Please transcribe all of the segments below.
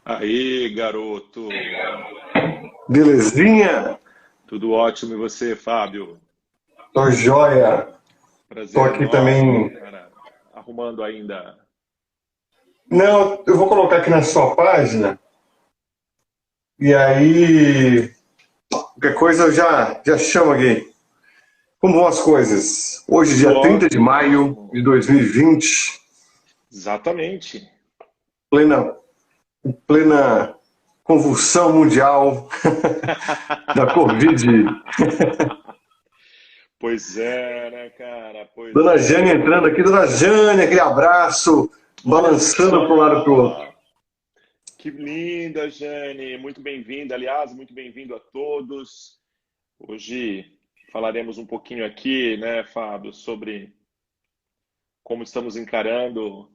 Aí, garoto. Belezinha? Tudo ótimo e você, Fábio? Tô joia. Tô Prazer aqui enorme, também. cara. Arrumando ainda. Não, eu vou colocar aqui na sua página e aí qualquer coisa eu já chamo aqui. Como vão as coisas? Hoje, Tudo dia 30 de maio de ótimo. 2020, Exatamente. plena, plena convulsão mundial da Covid. Pois é, né, cara? Pois Dona Jane é. entrando aqui. Dona Jane, aquele abraço, Olha balançando para um lado e para o outro. só. Que linda, Jane. Muito bem-vinda. Aliás, muito bem-vindo a todos. Hoje falaremos um pouquinho aqui, né, Fábio, sobre como estamos encarando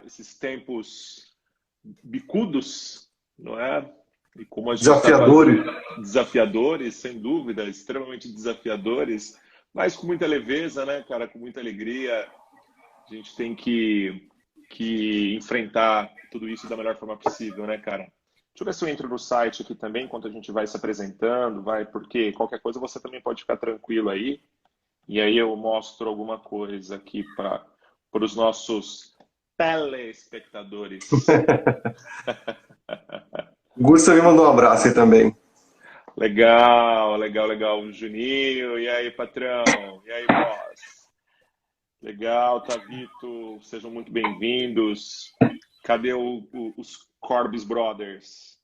esses tempos bicudos, não é? E como a gente está Desafiadores. desafiadores, sem dúvida, extremamente desafiadores, mas com muita leveza, né, cara? Com muita alegria. A gente tem que enfrentar tudo isso da melhor forma possível, né, cara? Deixa eu ver se eu entro no site aqui também, enquanto a gente vai se apresentando, vai, porque qualquer coisa você também pode ficar tranquilo aí. E aí eu mostro alguma coisa aqui para os nossos telespectadores. Gusta me mandou um abraço aí também. Legal, legal, legal. Juninho, e aí, patrão? E aí, boss? Legal, Tavito, sejam muito bem-vindos. Cadê os Corbis Brothers?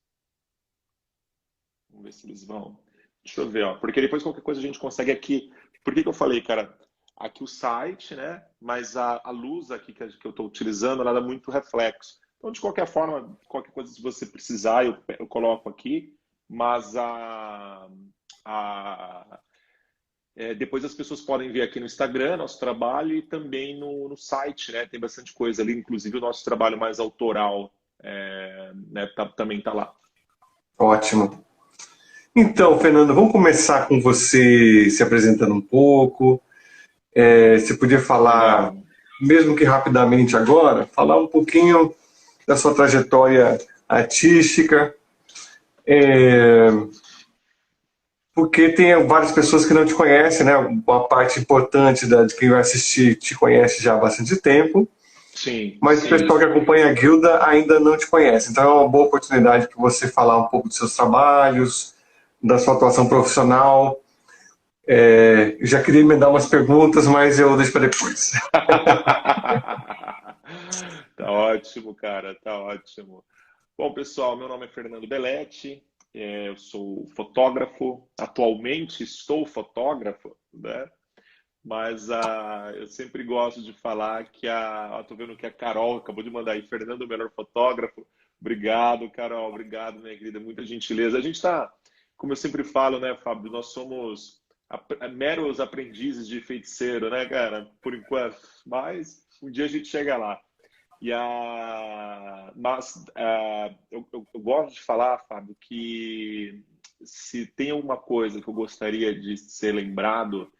Vamos ver se eles vão. Deixa eu ver, ó. Porque depois qualquer coisa a gente consegue aqui. Por que que eu falei, cara? Aqui o site, né? Mas a luz aqui que eu estou utilizando, ela dá muito reflexo. Então, de qualquer forma, qualquer coisa, se você precisar, eu coloco aqui. Mas a, depois as pessoas podem ver aqui no Instagram nosso trabalho e também no site, né? Tem bastante coisa ali, inclusive o nosso trabalho mais autoral, né? Também está lá. Ótimo. Então, Fernando, vamos começar com você se apresentando um pouco. Você podia falar, Legal. mesmo que rapidamente agora, falar um pouquinho da sua trajetória artística, porque tem várias pessoas que não te conhecem, né? Uma parte importante de quem vai assistir te conhece já há bastante tempo, Sim, mas o pessoal que acompanha a guilda ainda não te conhece. Então é uma boa oportunidade para você falar um pouco dos seus trabalhos, da sua atuação profissional. Eu já queria me dar umas perguntas, mas eu deixo para depois. tá ótimo, cara, tá ótimo. Bom, pessoal, meu nome é Fernando Belletti, eu sou fotógrafo, atualmente estou fotógrafo, né? Mas eu sempre gosto de falar que tô vendo que a Carol acabou de mandar aí, Fernando, o melhor fotógrafo. Obrigado, Carol, obrigado, minha querida, muita gentileza. A gente está, como eu sempre falo, né, Fábio, nós somos meros aprendizes de feiticeiro, né, cara, por enquanto. Mas um dia a gente chega lá. Mas eu gosto de falar, Fábio, que se tem uma coisa que eu gostaria de ser lembrado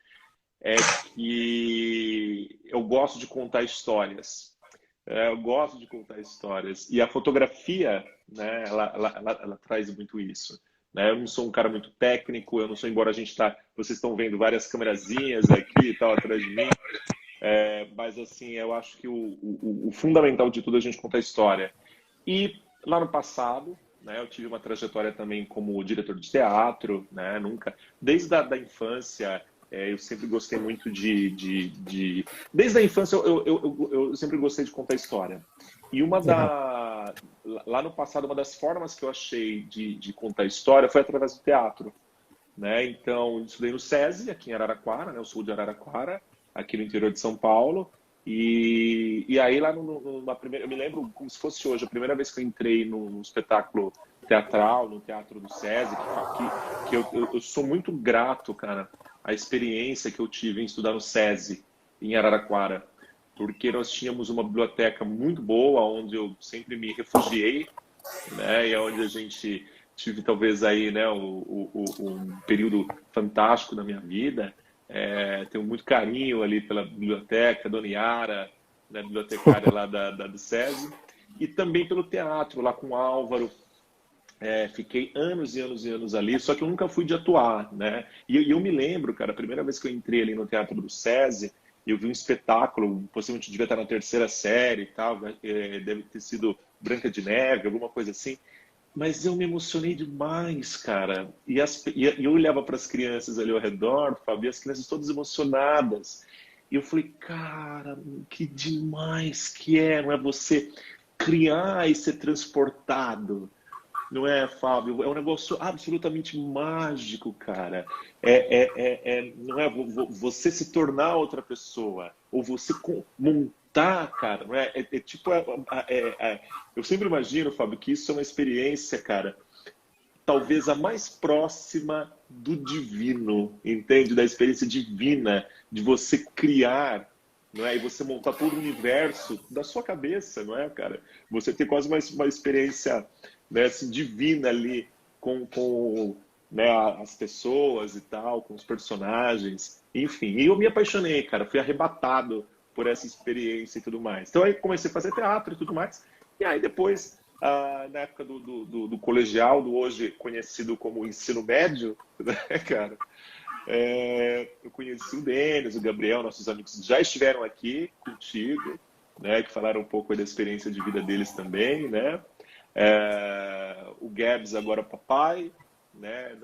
é que eu gosto de contar histórias. Eu gosto de contar histórias. E a fotografia, né, ela traz muito isso. Né? Eu não sou um cara muito técnico, eu não sou, embora a gente tá, vocês estão vendo várias câmerazinhas aqui e tal atrás de mim, mas assim, eu acho que o fundamental de tudo é a gente contar história. E lá no passado, né, eu tive uma trajetória também como diretor de teatro, né, nunca, desde da infância, eu sempre gostei muito desde a infância eu sempre gostei de contar história. E lá no passado, uma das formas que eu achei de contar história foi através do teatro, né? Então, eu estudei no SESI, aqui em Araraquara, né? Eu sou de Araraquara, aqui no interior de São Paulo. E aí, lá na primeira, eu me lembro como se fosse hoje, a primeira vez que eu entrei num espetáculo teatral, no Teatro do SESI, que eu sou muito grato, cara, à experiência que eu tive em estudar no SESI, em Araraquara, porque nós tínhamos uma biblioteca muito boa, onde eu sempre me refugiei, né? E é onde a gente tive talvez aí, né, um período fantástico da minha vida. Tenho muito carinho ali pela biblioteca, Dona Yara, né, bibliotecária lá do SESI. e também pelo teatro, lá com o Álvaro. Fiquei anos e anos e anos ali, só que eu nunca fui de atuar, né? E eu me lembro, cara, a primeira vez que eu entrei ali no Teatro do SESI, eu vi um espetáculo, possivelmente devia estar na terceira série e tal, deve ter sido Branca de Neve, alguma coisa assim. Mas eu me emocionei demais, cara. E eu olhava para as crianças ali ao redor, Fábio, e as crianças todas emocionadas. E eu falei, cara, que demais que não é você criar e ser transportado. Não é, Fábio? É um negócio absolutamente mágico, cara. Não é você se tornar outra pessoa, ou você montar, cara. Não é? Tipo, eu sempre imagino, Fábio, que isso é uma experiência, cara, talvez a mais próxima do divino, entende? Da experiência divina, de você criar, não é? E você montar todo o universo da sua cabeça, não é, cara? Você ter quase uma experiência, né, assim, divina ali com né, as pessoas e tal, com os personagens, enfim. E eu me apaixonei, cara, fui arrebatado por essa experiência e tudo mais. Então aí comecei a fazer teatro e tudo mais. E aí depois, na época do colegial, do hoje conhecido como ensino médio, né, cara, eu conheci o Denis, o Gabriel, nossos amigos já estiveram aqui contigo, né, que falaram um pouco da experiência de vida deles também, né? O Gabs agora papai, né?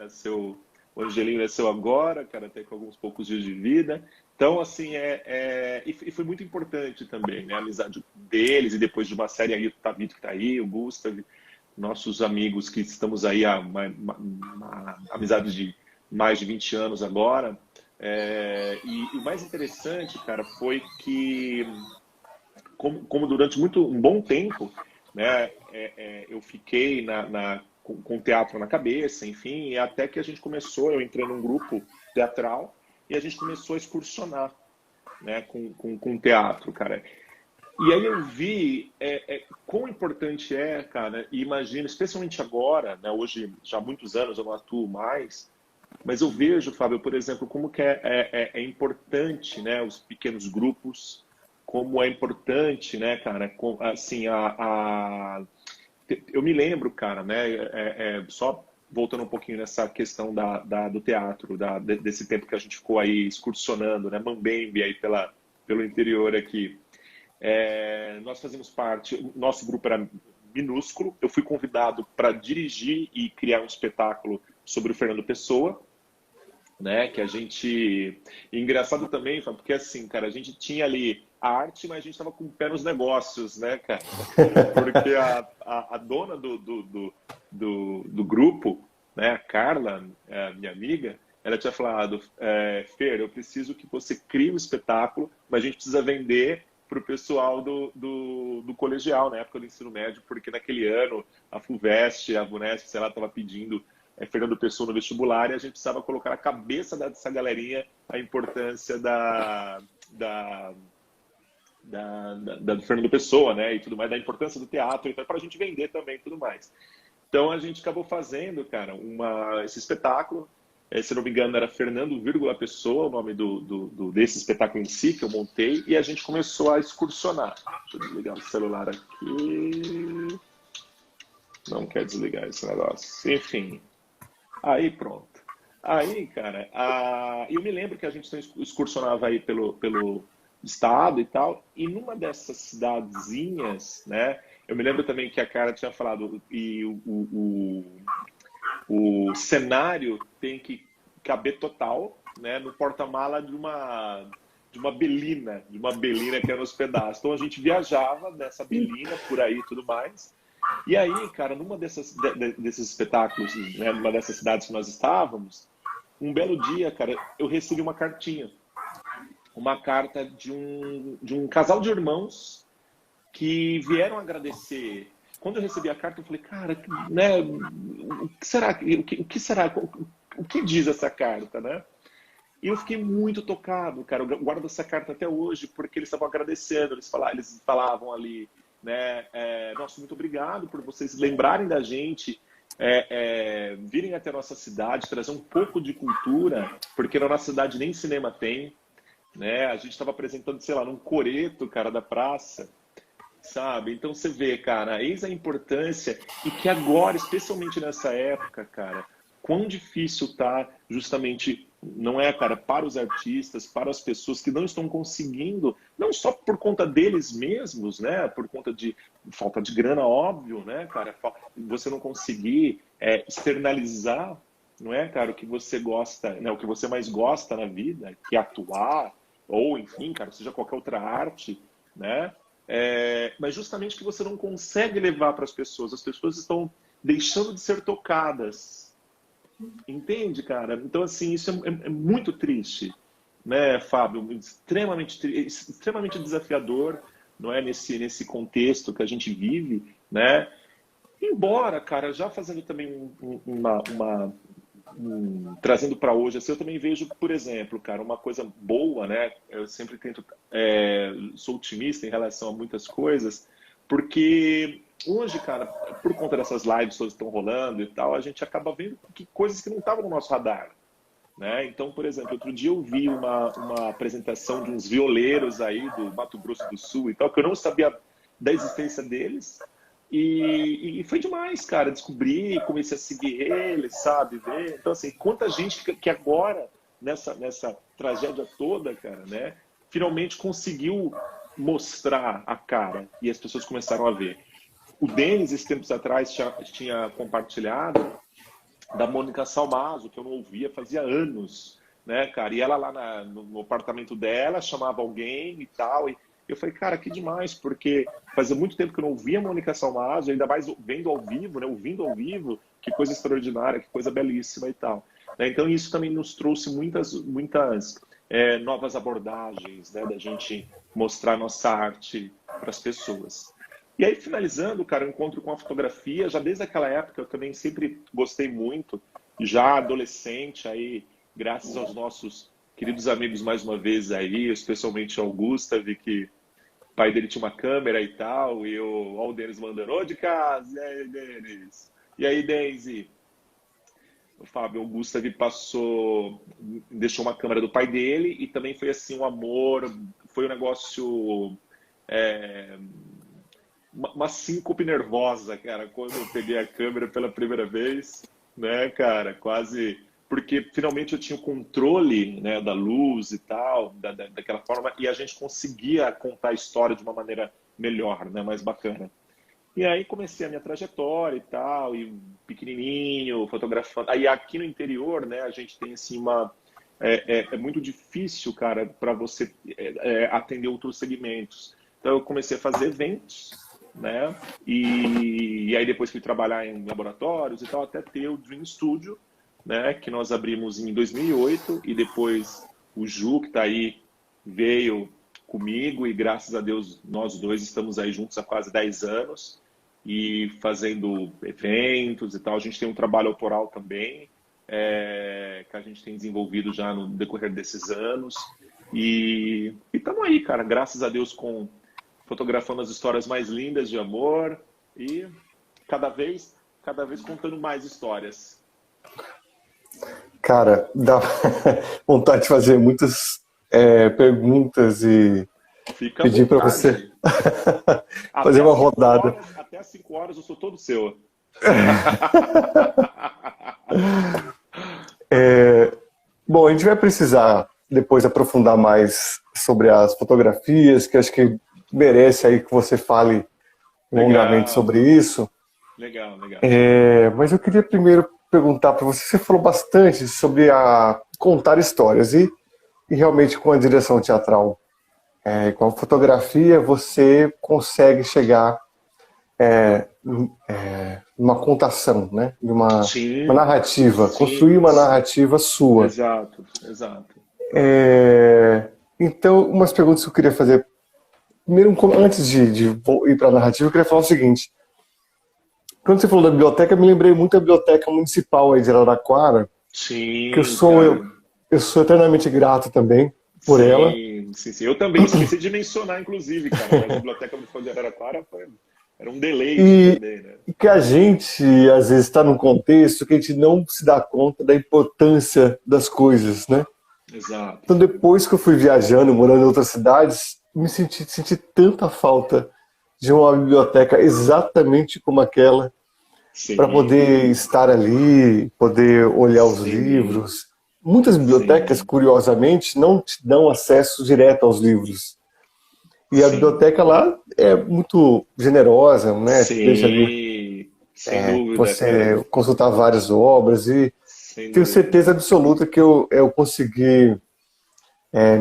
O Angelinho nasceu agora, cara, até com alguns poucos dias de vida. Então, assim, e foi muito importante também, né? A amizade deles, e depois de uma série aí, o Tabito que tá aí, o Gustav, nossos amigos que estamos aí há uma amizade de mais de 20 anos agora. E o mais interessante, cara, foi que, como durante um bom tempo, né, eu fiquei com o teatro na cabeça, enfim, e até que a gente começou, eu entrei num grupo teatral e a gente começou a excursionar, né, com teatro, cara. E aí eu vi quão importante cara, e imagino, especialmente agora, né, hoje já há muitos anos eu não atuo mais, mas eu vejo, Fábio, por exemplo, como que é importante, né, os pequenos grupos, como é importante, né, cara, assim, eu me lembro, cara, né, só voltando um pouquinho nessa questão do teatro, desse tempo que a gente ficou aí excursionando, né, Mambembe aí pelo interior aqui. Nós fazíamos parte, o nosso grupo era minúsculo, eu fui convidado para dirigir e criar um espetáculo sobre o Fernando Pessoa, né, que a gente... E engraçado também, porque assim, cara, a gente tinha ali a arte, mas a gente estava com o pé nos negócios, né, cara? Porque a dona do grupo, né, a Carla, minha amiga, ela tinha falado, Fer, eu preciso que você crie um espetáculo, mas a gente precisa vender para o pessoal do colegial, na época do ensino médio, porque naquele ano a FUVEST, a VUNESP, sei lá, estava pedindo Fernando Pessoa no vestibular, e a gente precisava colocar na cabeça dessa galerinha a importância do Fernando Pessoa, né, e tudo mais, da importância do teatro, então, para a gente vender também e tudo mais. Então, a gente acabou fazendo, cara, esse espetáculo, se não me engano, era Fernando, Pessoa, o nome desse espetáculo em si, que eu montei, e a gente começou a excursionar. Deixa eu desligar o celular aqui. Não quer desligar esse negócio. Enfim. Aí, pronto. Aí, cara, eu me lembro que a gente excursionava aí pelo estado e tal, e numa dessas cidadezinhas, né, eu me lembro também que a cara tinha falado, e o cenário tem que caber total, né, no porta-mala de uma Belina, que era nos pedaços. Então a gente viajava nessa Belina por aí e tudo mais. E aí, cara, numa desses espetáculos, né, numa dessas cidades que nós estávamos, um belo dia, cara, eu recebi uma cartinha. Uma carta de um casal de irmãos que vieram agradecer. Quando eu recebi a carta, eu falei, cara, né, o que será? O que diz essa carta, né? E eu fiquei muito tocado, cara. Eu guardo essa carta até hoje, porque eles estavam agradecendo, eles falavam ali, né? Nossa, muito obrigado por vocês lembrarem da gente, virem até a nossa cidade, trazer um pouco de cultura, porque na nossa cidade nem cinema tem, né? A gente estava apresentando, sei lá, num coreto, cara, da praça. sabe? Então você vê, cara, eis a importância e que agora, especialmente nessa época, cara, quão difícil tá justamente, não é, cara, para os artistas, para as pessoas que não estão conseguindo, não só por conta deles mesmos, né, por conta de falta de grana, óbvio, né, cara, você não conseguir externalizar, não é, cara, o que você gosta, né, o que você mais gosta na vida, que é atuar, ou enfim, cara, seja qualquer outra arte, né, mas justamente que você não consegue levar para as pessoas estão deixando de ser tocadas, entende, cara? Então, assim, isso é muito triste, né, Fábio? Extremamente desafiador, não é, nesse contexto que a gente vive, né? Embora, cara, já fazendo também trazendo para hoje, assim, eu também vejo, por exemplo, cara, uma coisa boa, né? Eu sempre tento, sou otimista em relação a muitas coisas, porque hoje, cara, por conta dessas lives todas que estão rolando e tal, a gente acaba vendo coisas que não estavam no nosso radar, né? Então, por exemplo, outro dia eu vi uma apresentação de uns violeiros aí do Mato Grosso do Sul e tal, que eu não sabia da existência deles. E foi demais, cara, descobri, comecei a seguir eles, sabe, ver. Então, assim, quanta gente que agora, nessa tragédia toda, cara, né, finalmente conseguiu mostrar a cara e as pessoas começaram a ver. O Denis, esses tempos atrás, tinha compartilhado da Mônica Salmazo, que eu não ouvia fazia anos, né, cara, e ela lá no apartamento dela chamava alguém e tal, e eu falei, cara, que demais, porque fazia muito tempo que eu não ouvia a Mônica Salmazo, ainda mais vendo ao vivo, né, ouvindo ao vivo, que coisa extraordinária, que coisa belíssima e tal. Então isso também nos trouxe muitas novas abordagens, né, da gente mostrar nossa arte para as pessoas. E aí, finalizando, cara, eu encontro com a fotografia, já desde aquela época eu também sempre gostei muito, já adolescente, aí, graças aos nossos queridos amigos mais uma vez aí, especialmente ao Gustav, que o pai dele tinha uma câmera e tal, e o Denis mandando, ô de casa, e aí, Denis? E aí, Daisy? O Fábio, o Gustav deixou uma câmera do pai dele, e também foi assim um amor, foi um negócio, uma síncope nervosa, cara, quando eu peguei a câmera pela primeira vez, né, cara, quase... Porque finalmente eu tinha o controle, né, da luz e tal, daquela forma, e a gente conseguia contar a história de uma maneira melhor, né, mais bacana. E aí comecei a minha trajetória e tal, e pequenininho, fotografando. Aí aqui no interior, né, a gente tem assim é muito difícil, cara, para você atender outros segmentos. Então eu comecei a fazer eventos, né, e aí depois fui trabalhar em laboratórios e tal, até ter o Dream Studio, né, que nós abrimos em 2008, e depois o Ju, que está aí, veio comigo, e graças a Deus nós dois estamos aí juntos há quase 10 anos, e fazendo eventos e tal. A gente tem um trabalho autoral também, que a gente tem desenvolvido já no decorrer desses anos, e estamos aí, cara, graças a Deus, fotografando as histórias mais lindas de amor, e cada vez contando mais histórias. Cara, dá vontade de fazer muitas perguntas e Fica pedir para você fazer uma rodada. Até às 5 horas eu sou todo seu. Bom, a gente vai precisar depois aprofundar mais sobre as fotografias, que acho que merece aí que você fale longamente sobre isso. Legal, legal. Mas eu queria primeiro perguntar para você, você falou bastante sobre contar histórias e realmente com a direção teatral, com a fotografia você consegue chegar numa contação, né? Uma narrativa, sim, construir uma narrativa sua. Exato. Então, umas perguntas que eu queria fazer. Primeiro, antes de ir para a narrativa, eu queria falar o seguinte. Quando você falou da biblioteca, eu me lembrei muito da biblioteca municipal aí de Araraquara. Sim. Que eu sou eternamente grato também por ela. Sim. Eu também esqueci de mencionar, inclusive, cara. Mas a biblioteca municipal de Araraquara era um deleite também, né? E que a gente, às vezes, está num contexto que a gente não se dá conta da importância das coisas, né? Exato. Então, depois que eu fui viajando, morando em outras cidades, me senti tanta falta de uma biblioteca exatamente como aquela, para poder Sim, estar ali, poder olhar os sim, livros. Muitas bibliotecas, sim, curiosamente, não te dão acesso direto aos livros. E a sim, biblioteca lá é muito generosa, né? Te deixa ali sim, sem dúvida, cara, você consultar várias obras e sem tenho certeza dúvida. absoluta que eu consegui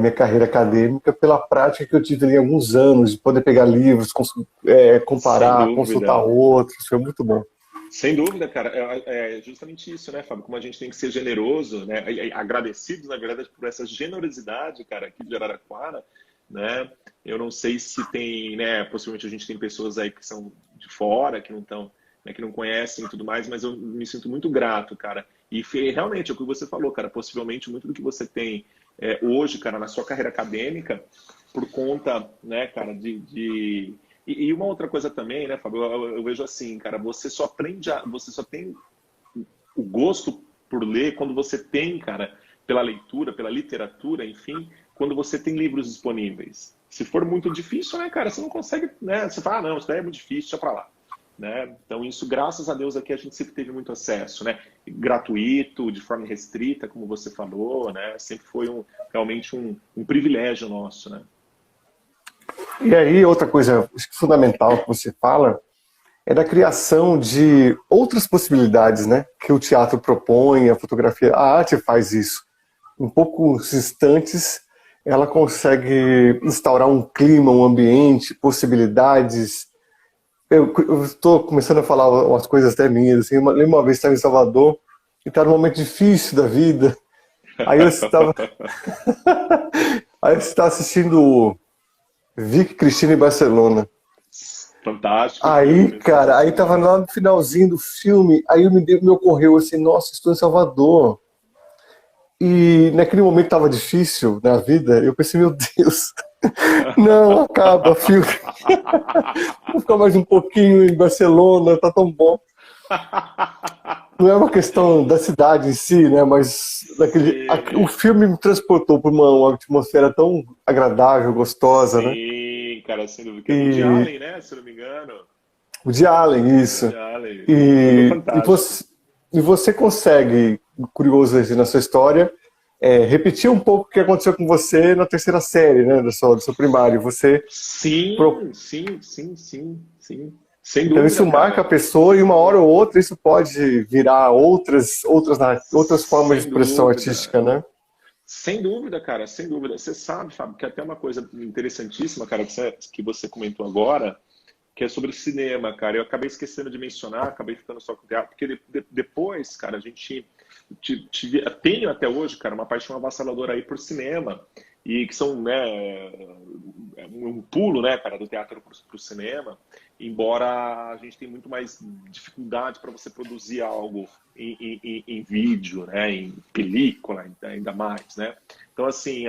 minha carreira acadêmica pela prática que eu tive ali há alguns anos, de poder pegar livros, Sem comparar, consultar dúvida. outros, foi muito bom. Sem dúvida, cara. É justamente isso, né, Fábio? Como a gente tem que ser generoso, né? Agradecidos, na verdade, por essa generosidade, cara, aqui de Araraquara, né? Eu não sei se tem, né? Possivelmente a gente tem pessoas aí que são de fora, que não estão, né, que não conhecem e tudo mais, mas eu me sinto muito grato, cara. E realmente, é o que você falou, cara. Possivelmente muito do que você tem hoje, cara, na sua carreira acadêmica, por conta, né, cara, e uma outra coisa também, né, Fábio, eu vejo assim, cara, você só tem o gosto por ler quando você tem, cara, pela leitura, pela literatura, enfim, quando você tem livros disponíveis. Se for muito difícil, né, cara, você não consegue, né, você fala, não, isso daí é muito difícil, deixa pra lá. Né? Então, isso, graças a Deus, aqui a gente sempre teve muito acesso, né? Gratuito, de forma restrita, como você falou, né? Sempre foi realmente um privilégio nosso, né? E aí, outra coisa acho que fundamental que você fala é da criação de outras possibilidades, né? Que o teatro propõe, a fotografia, a arte faz isso. Em poucos instantes, ela consegue instaurar um clima, um ambiente, possibilidades. Eu estou começando a falar umas coisas até minhas. Assim, lembro uma vez que estava em Salvador e estava num momento difícil da vida. Aí eu estava, aí eu estava assistindo Vicky Cristina em Barcelona. Fantástico Aí, filme, cara, aí tava sensacional. lá no finalzinho do filme, aí me ocorreu assim, nossa, estou em Salvador. E naquele momento tava difícil na vida, eu pensei, meu Deus, não, acaba, filme. Vou ficar mais um pouquinho em Barcelona, tá tão bom. Não é uma questão da cidade em si, né? Mas o Sim, filme me transportou para uma atmosfera tão agradável, gostosa, né? sim, cara, sem dúvida. Que é Woody E Allen, né? Se eu não me engano. o de Allen, Woody isso. Allen. Filme E, e, fantástico. você, e você consegue, curioso assim, na sua história, repetir um pouco o que aconteceu com você na terceira série, né? Do seu primário. Sim, sim, sim, sim, sim. Sem Então dúvida, isso marca a cara. pessoa e uma hora ou outra isso pode virar outras formas de Sem expressão dúvida. artística, né? Sem dúvida, cara, sem dúvida. Você sabe, Fábio, que até uma coisa interessantíssima, cara, que você comentou agora, que é sobre cinema, cara. Eu acabei esquecendo de mencionar, acabei ficando só com o teatro, porque depois, cara, a gente tenho até hoje, cara, uma paixão avassaladora aí por cinema, e que são, né, um pulo, né, cara, do teatro para o cinema, embora a gente tenha muito mais dificuldade para você produzir algo em vídeo, né, em película, ainda mais, né. Então, assim,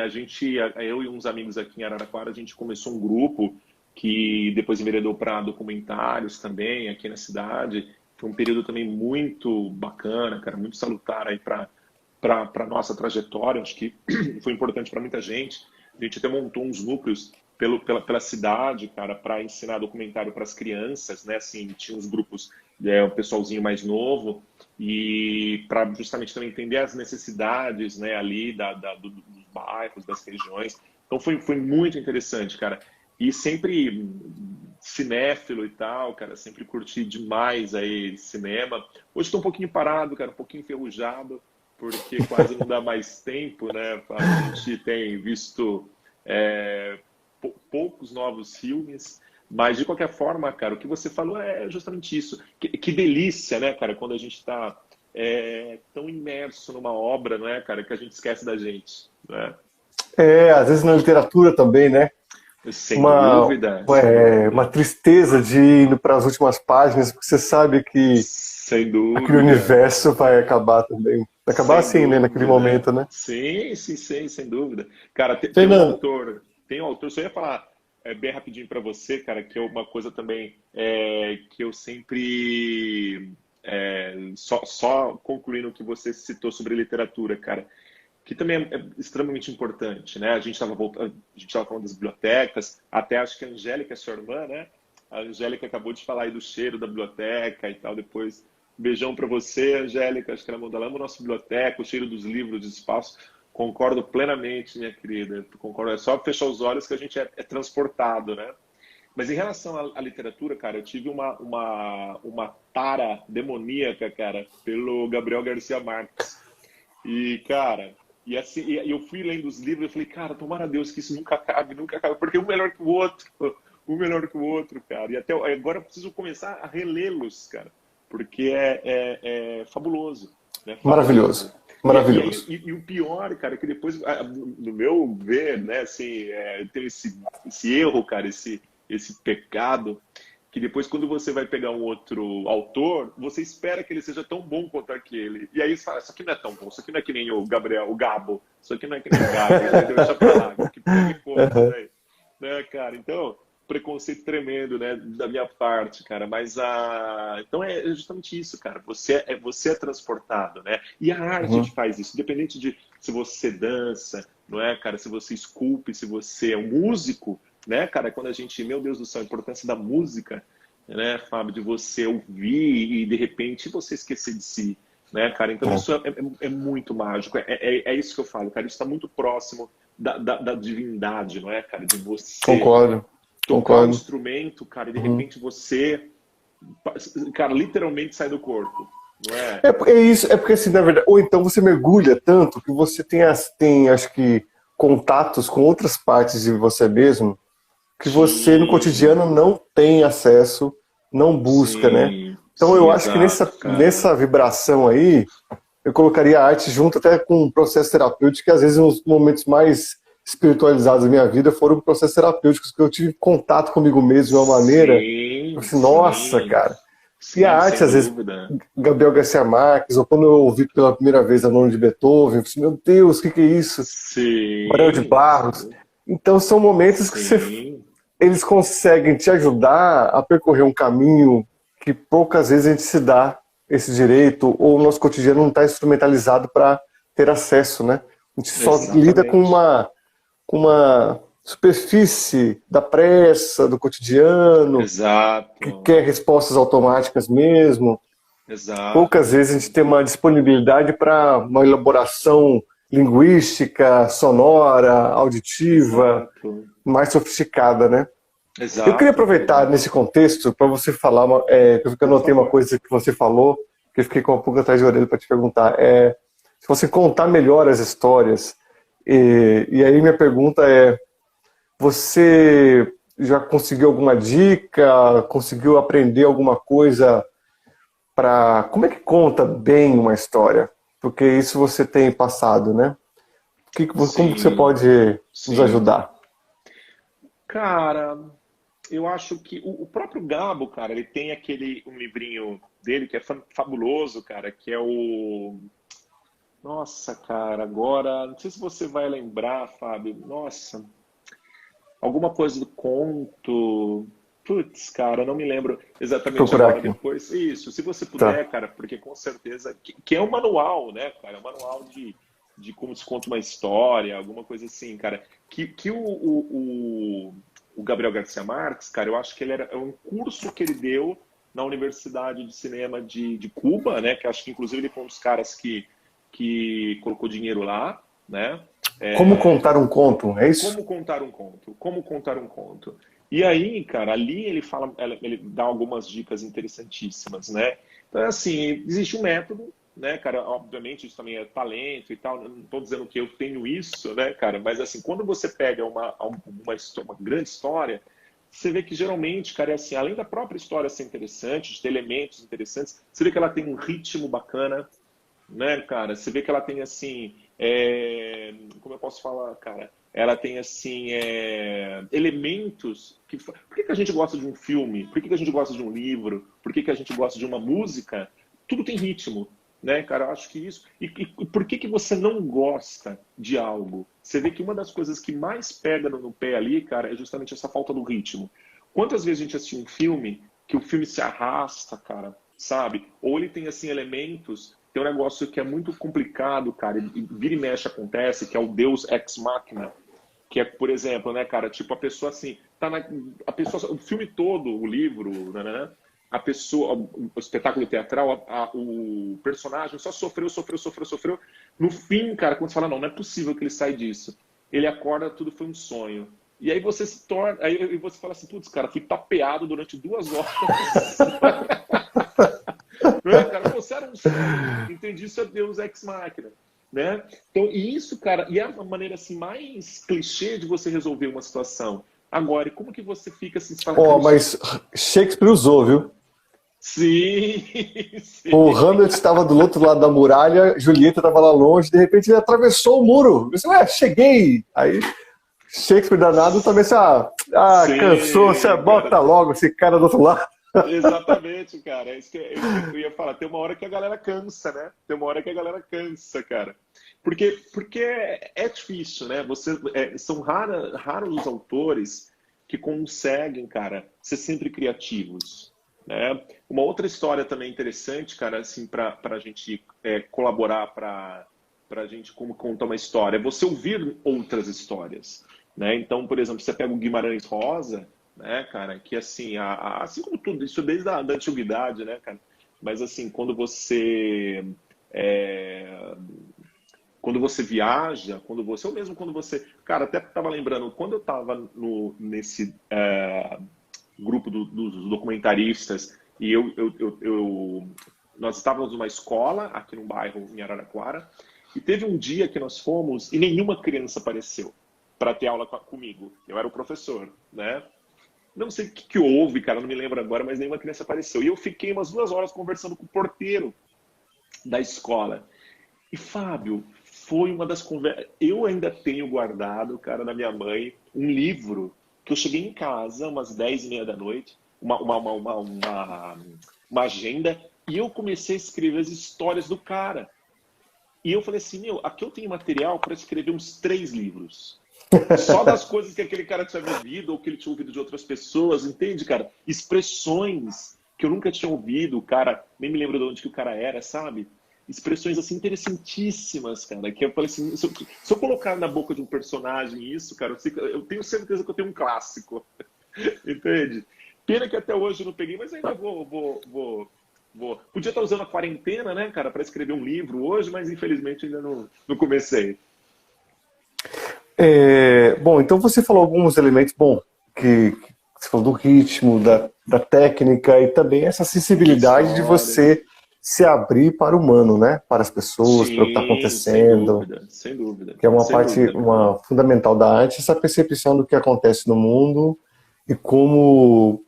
eu e uns amigos aqui em Araraquara, a gente começou um grupo que depois enveredou para documentários também aqui na cidade. Foi um período também muito bacana, cara, muito salutar aí para nossa trajetória. Acho que foi importante para muita gente. A gente até montou uns núcleos pela cidade, cara, para ensinar documentário para as crianças, né? Assim, tinha uns grupos, um pessoalzinho mais novo, e para justamente também entender as necessidades, né, ali dos bairros, das regiões. Então foi muito interessante, cara. E sempre cinéfilo e tal, cara, sempre curti demais aí cinema. Hoje estou um pouquinho parado, cara, um pouquinho enferrujado, porque quase não dá mais tempo, né, Fábio? A gente tem visto poucos novos filmes, mas de qualquer forma, cara, o que você falou é justamente isso. Que delícia, né, cara, quando a gente está tão imerso numa obra, não é, cara, que a gente esquece da gente, né? Às vezes na literatura também, né? Sem dúvida, sem Uma dúvida. tristeza de ir indo para as últimas páginas, porque você sabe que Sem aquele dúvida, universo vai acabar também. Vai acabar sem assim, né? Naquele dúvida. momento, né? Sim, sim, sim, sem dúvida. Cara, Fernando, tem um autor, só ia falar bem rapidinho para você, cara, que é uma coisa também que eu sempre, só concluindo o que você citou sobre literatura, cara, que também é extremamente importante, né? A gente estava falando das bibliotecas, até acho que a Angélica, sua irmã, né? A Angélica acabou de falar aí do cheiro da biblioteca e tal. Depois, um beijão para você, Angélica. Acho que ela mandou, ela ama a nossa biblioteca, o cheiro dos livros, dos espaços. Concordo plenamente, minha querida. Concordo. É só fechar os olhos que a gente é transportado, né? Mas em relação à literatura, cara, eu tive uma tara demoníaca, cara, pelo Gabriel Garcia Marques. E, cara, e assim, e eu fui lendo os livros e falei, cara, tomara a Deus que isso nunca acabe, porque um melhor que o outro, um melhor que o outro, cara. E até agora eu preciso começar a relê-los, cara, porque é fabuloso, né? Maravilhoso, Fabuloso. maravilhoso. E o pior, cara, é que depois, no meu ver, né, assim, tem esse erro, cara, esse pecado, que depois quando você vai pegar um outro autor, você espera que ele seja tão bom quanto aquele. E aí você fala, isso aqui não é tão bom, isso aqui não é que nem o Gabriel, o Gabo, isso aqui não é que nem o Gabo, isso aqui deixa pra lá, que me conta, né, cara? Então, preconceito tremendo, né, da minha parte, cara, mas então é justamente isso, cara, você é transportado, né? E a arte te faz isso, independente de se você dança, não é, cara, se você esculpe, se você é um músico, né, cara, quando a gente, meu Deus do céu, a importância da música, né, Fábio, de você ouvir e de repente você esquecer de si, né, cara, então isso é muito mágico, é isso que eu falo, cara, isso está muito próximo da divindade, não é, cara, de você Concordo. tocar um instrumento, cara, e de repente você, cara, literalmente sai do corpo, não é? É isso, é porque assim, na verdade, ou então você mergulha tanto que você tem acho que, contatos com outras partes de você mesmo que você no cotidiano não tem acesso, não busca, né? Então eu acho que nessa vibração aí, eu colocaria a arte junto até com um processo terapêutico, que às vezes nos momentos mais espiritualizados da minha vida foram processos terapêuticos que eu tive contato comigo mesmo de uma maneira, eu falei, nossa, cara. E a arte, às vezes, Gabriel Garcia Marques, ou quando eu ouvi pela primeira vez a Nona de Beethoven, eu falei, meu Deus, o que é isso? Manuel de Barros. Então são momentos que eles conseguem te ajudar a percorrer um caminho que poucas vezes a gente se dá esse direito, ou o nosso cotidiano não está instrumentalizado para ter acesso, né? A gente só lida com uma superfície da pressa, do cotidiano, que quer respostas automáticas mesmo. Poucas vezes a gente tem uma disponibilidade para uma elaboração linguística, sonora, auditiva, mais sofisticada, né? Eu queria aproveitar nesse contexto para você falar, eu anotei uma coisa que você falou, que eu fiquei com uma pulga atrás de orelha para te perguntar. Se você contar melhor as histórias, e aí minha pergunta é, você já conseguiu alguma dica, conseguiu aprender alguma coisa para... Como é que conta bem uma história? Porque isso você tem passado, né? Como você pode nos ajudar? Cara, eu acho que o próprio Gabo, cara, ele tem um livrinho dele que é fabuloso, cara, que é o... Nossa, cara, agora... Não sei se você vai lembrar, Fábio. Nossa, alguma coisa do conto... Putz, cara, não me lembro exatamente agora depois. Isso, se você puder, cara, porque com certeza... Que é um manual, né, cara? É um manual de como se conta uma história, alguma coisa assim, cara. Que o Gabriel Garcia Marques, cara, eu acho que é um curso que ele deu na Universidade de Cinema de Cuba, né? Que acho que inclusive ele foi um dos caras que colocou dinheiro lá, né? Como contar um conto, é isso? Como contar um conto, como contar um conto. E aí, cara, ali ele dá algumas dicas interessantíssimas, né? Então, assim, existe um método, né, cara? Obviamente isso também é talento e tal, não estou dizendo que eu tenho isso, né, cara? Mas, assim, quando você pega uma grande história, você vê que geralmente, cara, é assim, além da própria história ser interessante, de ter elementos interessantes, você vê que ela tem um ritmo bacana, né, cara? Você vê que ela tem, assim, como eu posso falar, cara? Ela tem, assim, elementos que... Por que a gente gosta de um filme? Por que a gente gosta de um livro? Por que a gente gosta de uma música? Tudo tem ritmo, né, cara? Eu acho que isso... E por que você não gosta de algo? Você vê que uma das coisas que mais pega no pé ali, cara, é justamente essa falta do ritmo. Quantas vezes a gente assistiu um filme que o filme se arrasta, cara, sabe? Ou ele tem, assim, elementos... Tem um negócio que é muito complicado, cara, e vira e mexe acontece, que é o Deus Ex Machina, que é, por exemplo, né, cara, tipo, a pessoa assim, a pessoa, o filme todo, o livro, né? A pessoa, o espetáculo teatral, o personagem só sofreu. No fim, cara, quando você fala, não é possível que ele saia disso. Ele acorda, tudo foi um sonho. E aí você se torna, aí você fala assim, putz, cara, fui tapeado durante 2 horas. Não é, cara? Pô, você era um sonho. Entendi, isso é Deus Ex Machina. Né? Então, e isso, cara, e é a maneira assim, mais clichê de você resolver uma situação. Agora, e como que você fica assim, se fala, Ó, mas Shakespeare usou, viu? Sim, sim. O Hamlet estava do outro lado da muralha, Julieta estava lá longe, de repente ele atravessou o muro. Eu disse, ué, cheguei! Aí Shakespeare danado também disse, cansou, você bota Cara. logo esse cara do outro lado. Exatamente, cara. É isso que eu ia falar. Tem uma hora que a galera cansa, né? Tem uma hora que a galera cansa, cara. Porque é difícil, né? São raros os autores que conseguem, cara, ser sempre criativos, né? Uma outra história também interessante, cara, assim, para a gente colaborar para a gente como contar uma história, é você ouvir outras histórias, né? Então, por exemplo, você pega o Guimarães Rosa, né, cara, que assim, assim como tudo isso desde a da antiguidade, né, cara, mas assim, é, quando você viaja, ou mesmo quando você, cara, até estava lembrando, quando eu estava nesse grupo dos documentaristas e nós estávamos numa escola aqui num bairro em Araraquara e teve um dia que nós fomos e nenhuma criança apareceu para ter aula comigo. Eu era o professor, né? Não sei o que houve, cara, não me lembro agora, mas nenhuma criança apareceu. E eu fiquei umas 2 horas conversando com o porteiro da escola. E, Fábio, foi uma das conversas... Eu ainda tenho guardado, cara, na minha mãe, um livro que eu cheguei em casa umas 10h30 da noite, uma agenda, e eu comecei a escrever as histórias do cara. E eu falei assim, aqui eu tenho material para escrever uns 3 livros. Só das coisas que aquele cara tinha vivido ou que ele tinha ouvido de outras pessoas, entende, cara? Expressões que eu nunca tinha ouvido, cara, nem me lembro de onde que o cara era, sabe? Expressões assim interessantíssimas, cara, que eu falei assim, se eu colocar na boca de um personagem isso, cara, eu tenho certeza que eu tenho um clássico, entende? Pena que até hoje eu não peguei, mas ainda vou. Podia estar usando a quarentena, né, cara, para escrever um livro hoje, mas infelizmente ainda não comecei. Bom, então você falou alguns elementos, que você falou do ritmo, da técnica e também essa sensibilidade de História. você se abrir para o humano, né? Para as pessoas, para o que está Sim, sem acontecendo, dúvida, sem dúvida, que é uma sem parte dúvida, cara. fundamental da arte, essa percepção do que acontece no mundo e como...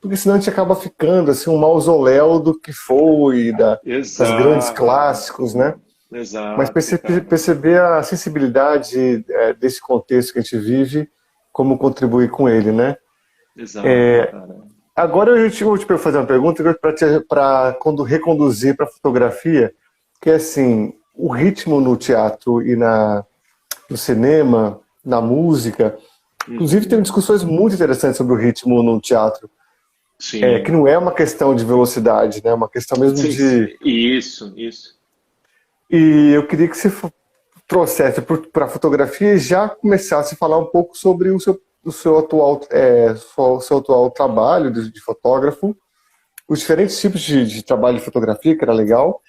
porque senão a gente acaba ficando assim, um mausoléu do que foi, das grandes Exato, cara. clássicos, né? Mas Exato, cara. perceber a sensibilidade desse contexto que a gente vive, como contribuir com ele, né? Exato, cara. Agora eu vou te fazer uma pergunta para reconduzir para a fotografia, que é assim, o ritmo no teatro e no cinema, na música, inclusive tem Uhum. discussões muito interessantes sobre o ritmo no teatro, que Sim. não é uma questão de velocidade, né? É uma questão mesmo Sim, de... isso, isso. E eu queria que você trouxesse para a fotografia e já começasse a falar um pouco sobre o seu atual, o seu atual trabalho de fotógrafo, os diferentes tipos de trabalho de fotografia, que era legal.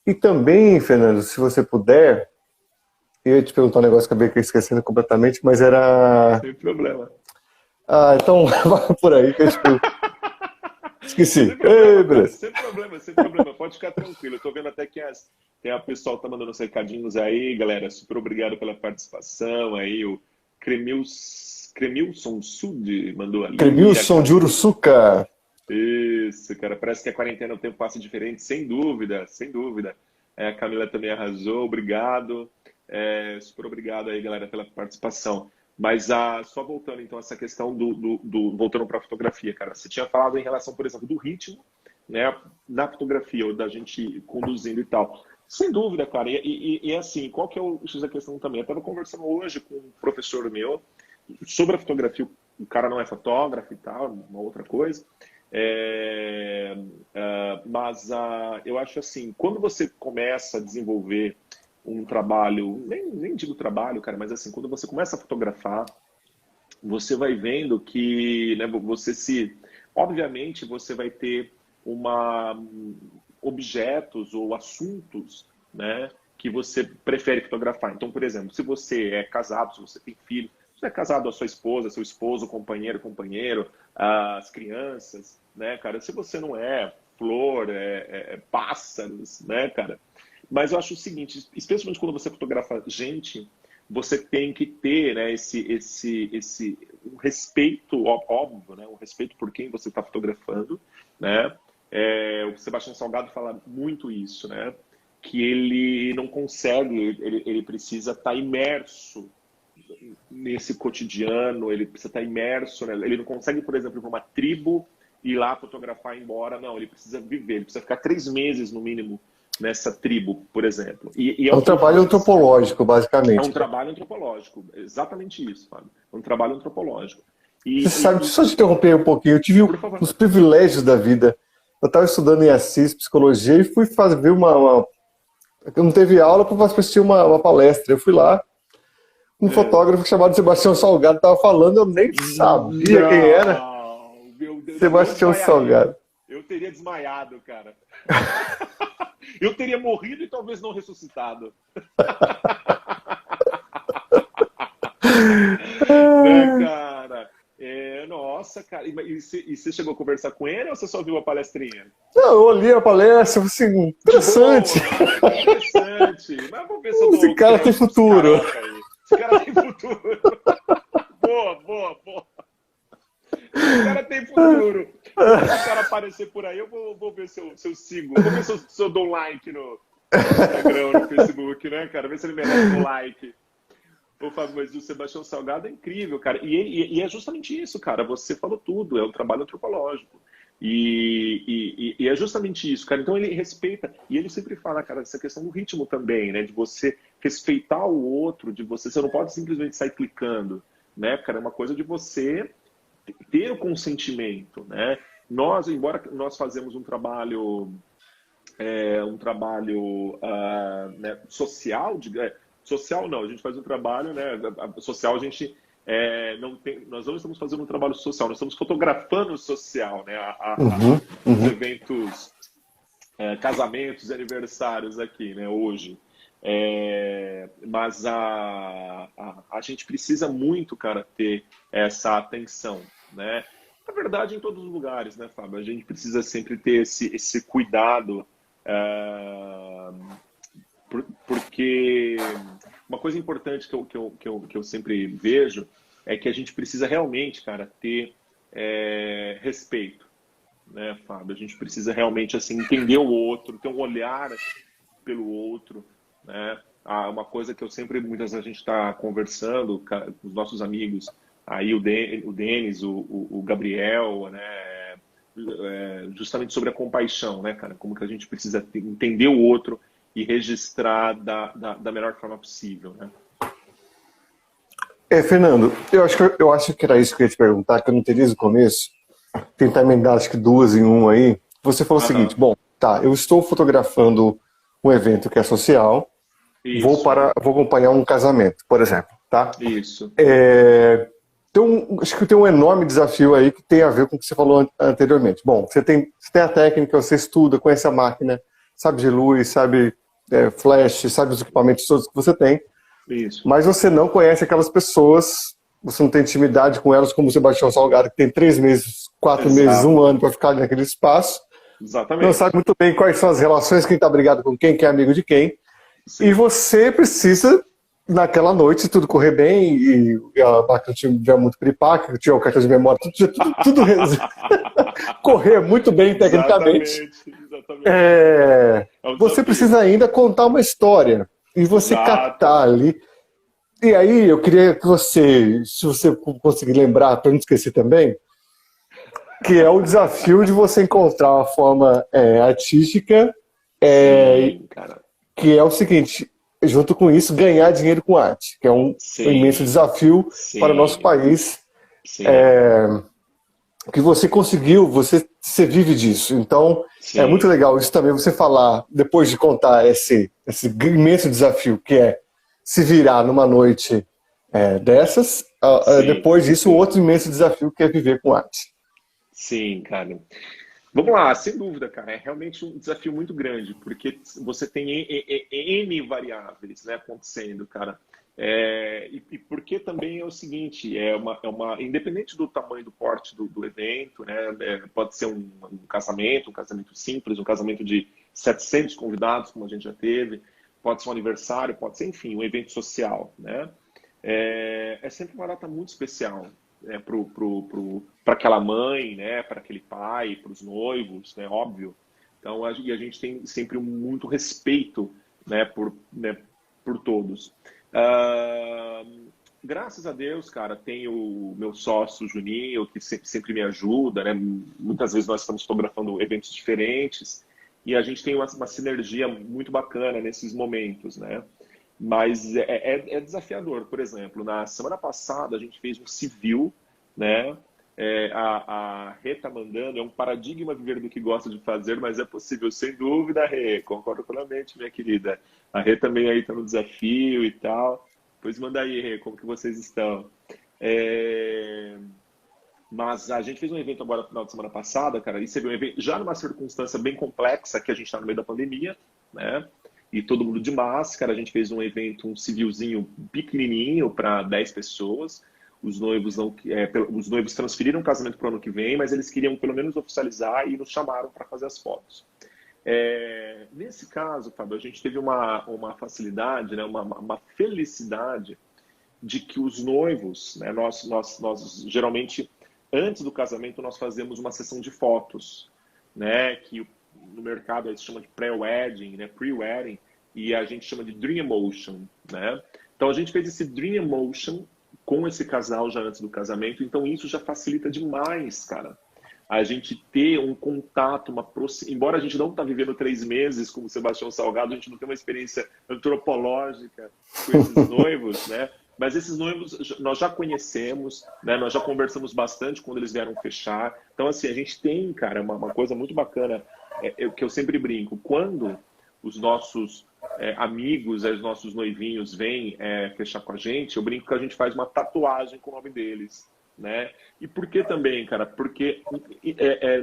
E também, Fernando, se você puder, eu ia te perguntar um negócio que eu acabei esquecendo completamente, mas era... Sem problema. Então, vai por aí que eu Sem esqueci. Ei, problema, cara. beleza. Sem problema, sem problema. Pode ficar tranquilo. Eu tô vendo até que tem a pessoal que tá mandando uns recadinhos aí, galera. Super obrigado pela participação aí. O Cremilson Sud mandou ali. Cremilson de Uruçuca. Isso, cara. Parece que a quarentena o tempo passa diferente, sem dúvida, sem dúvida. A Camila também arrasou, obrigado. Super obrigado aí, galera, pela participação. Mas só voltando então a essa questão voltando para a fotografia, cara. Você tinha falado em relação, por exemplo, do ritmo, né, na fotografia, ou da gente conduzindo e tal. Sem dúvida, cara. E assim, qual que é o X da questão também? Eu estava conversando hoje com um professor meu sobre a fotografia. O cara não é fotógrafo e tal, uma outra coisa. Mas eu acho assim, quando você começa a desenvolver um trabalho, nem digo trabalho, cara, mas assim, quando você começa a fotografar, você vai vendo que, né, obviamente você vai ter objetos ou assuntos, né, que você prefere fotografar. Então, por exemplo, se você é casado, se você tem filho, se você é casado, a sua esposa, seu esposo, companheiro, as crianças, né, cara, se você não é flor, pássaros, né, cara. Mas eu acho o seguinte, especialmente quando você fotografa gente, você tem que ter, né, um respeito óbvio, né, um respeito por quem você está fotografando, né. O Sebastião Salgado fala muito isso, né, que ele não consegue, ele precisa estar imerso nesse cotidiano, ele precisa estar imerso, né, ele não consegue, por exemplo, ir para uma tribo e ir lá fotografar e ir embora, não, ele precisa viver, ele precisa ficar 3 meses no mínimo nessa tribo, por exemplo. É um trabalho antropológico, basicamente. É um trabalho antropológico, exatamente isso, Fábio. É um trabalho antropológico. Você sabe, só te interromper um pouquinho, eu tive os privilégios da vida. Eu estava estudando em Assis, psicologia, e fui fazer não teve aula para assistir uma palestra. Eu fui lá, um fotógrafo chamado Sebastião Salgado estava falando, eu nem sabia quem era. Meu Deus, Sebastião Salgado. Eu teria desmaiado, cara. Eu teria morrido e talvez não ressuscitado. Né, cara? Nossa, cara. E você chegou a conversar com ele ou você só viu a palestrinha? Não, eu olhei a palestra, assim, interessante. Boa, interessante. Mas vamos ver se eu dou Esse cara tem futuro. Esse cara tem futuro. Boa. Esse cara tem futuro. Se o cara aparecer por aí, eu vou ver se eu sigo. Vou ver se eu dou um like no Instagram, no Facebook, né, cara? Ver se ele merece um like. Pô, Fábio, mas o Sebastião Salgado é incrível, cara. E é justamente isso, cara. Você falou tudo. É um trabalho antropológico. E é justamente isso, cara. Então ele respeita. E ele sempre fala, cara, essa questão do ritmo também, né? De você respeitar o outro, você não pode simplesmente sair clicando, né, cara? É uma coisa de você ter o consentimento, né? Embora nós fazemos um trabalho né, social, social não, a gente faz um trabalho, né? Social a gente nós não estamos fazendo um trabalho social, nós estamos fotografando o social, né? Os eventos, casamentos, aniversários aqui, né? Hoje. Mas a gente precisa muito, cara, ter essa atenção, né? Na verdade, em todos os lugares, né, Fábio? A gente precisa sempre ter esse cuidado, porque uma coisa importante que eu sempre vejo é que a gente precisa realmente, cara, ter respeito, né, Fábio? A gente precisa realmente, assim, entender o outro, ter um olhar pelo outro, né? Uma coisa que muitas vezes a gente está conversando com os nossos amigos, aí o Denis, o Gabriel, né? Justamente sobre a compaixão, né, cara? Como que a gente precisa entender o outro e registrar da melhor forma possível, né? Fernando, eu acho que era isso que eu ia te perguntar, que eu não teria desde o começo. Tentar emendar, acho que 2 em 1 aí. Você falou o seguinte, bom, tá, eu estou fotografando um evento que é social, vou acompanhar um casamento, por exemplo, tá? Isso. Acho que tem um enorme desafio aí que tem a ver com o que você falou anteriormente. Bom, você tem a técnica, você estuda, conhece a máquina, sabe de luz, sabe flash, sabe os equipamentos todos que você tem. Isso. Mas você não conhece aquelas pessoas, você não tem intimidade com elas, como o Sebastião Salgado, que tem 3 meses, 4 meses, 1 ano para ficar naquele espaço. Exatamente. Não sabe muito bem quais são as relações, quem está brigado com quem é amigo de quem. Sim. E você precisa, naquela noite, se tudo correr bem, e a máquina tiver muito piripaque, tiver o cartão de memória, tudo correr muito bem tecnicamente. Exatamente. Você precisa ainda contar uma história. E você captar ali. E aí, eu queria que você, se você conseguir lembrar, para não esquecer também, que é o desafio de você encontrar uma forma artística, Sim, cara. Que é o seguinte, junto com isso, ganhar dinheiro com arte, que é um imenso desafio para o nosso país. Que você conseguiu, você vive disso. Então, é muito legal isso também, você falar, depois de contar esse imenso desafio, que é se virar numa noite dessas, Sim, com Depois disso, certeza. outro imenso desafio que é viver com arte. Sim, cara. Vamos lá, sem dúvida, cara. É realmente um desafio muito grande, porque você tem N variáveis, né, acontecendo, cara. E porque também é o seguinte, independente do tamanho do porte do evento, né, pode ser um casamento simples, um casamento de 700 convidados, como a gente já teve, pode ser um aniversário, pode ser, enfim, um evento social, né? É sempre uma data muito especial, né, para aquela mãe, né, para aquele pai, para os noivos, né, óbvio. Então, e a gente tem sempre muito respeito, né, por todos. Ah, Graças a Deus, cara, tem o meu sócio Juninho, que sempre me ajuda, né? Muitas vezes nós estamos fotografando eventos diferentes e a gente tem uma sinergia muito bacana nesses momentos, né? Mas é desafiador. Por exemplo, na semana passada a gente fez um civil, né? A Rê tá mandando, é um paradigma viver do que gosta de fazer, mas é possível, sem dúvida, Rê. Concordo plenamente, minha querida. A Rê também aí tá no desafio e tal. Pois manda aí, Rê, como que vocês estão? É, Mas a gente fez um evento agora no final de semana passada, cara, e você viu um evento já numa circunstância bem complexa, que a gente está no meio da pandemia, né? E todo mundo de máscara. A gente fez um evento, um civilzinho pequenininho para 10 pessoas. Os noivos não, os noivos transferiram o casamento para o ano que vem, mas eles queriam pelo menos oficializar e nos chamaram para fazer as fotos. Nesse caso, Fábio, a gente teve uma facilidade, né, uma felicidade de que os noivos, né, nós geralmente, antes do casamento, nós fazemos uma sessão de fotos, né, que no mercado eles chamam de pré-wedding, né, pre-wedding, e a gente chama de Dream Emotion, né? Então a gente fez esse Dream Emotion com esse casal já antes do casamento, então isso já facilita demais, cara. A gente ter um contato, embora a gente não está vivendo 3 meses como Sebastião Salgado, a gente não tem uma experiência antropológica com esses noivos, né? Mas esses noivos nós já conhecemos, né? Nós já conversamos bastante quando eles vieram fechar. Então, assim, a gente tem, cara, uma coisa muito bacana, que eu sempre brinco. Quando os nossos amigos, os nossos noivinhos vêm fechar com a gente, eu brinco que a gente faz uma tatuagem com o nome deles, né? E por que também, cara? Porque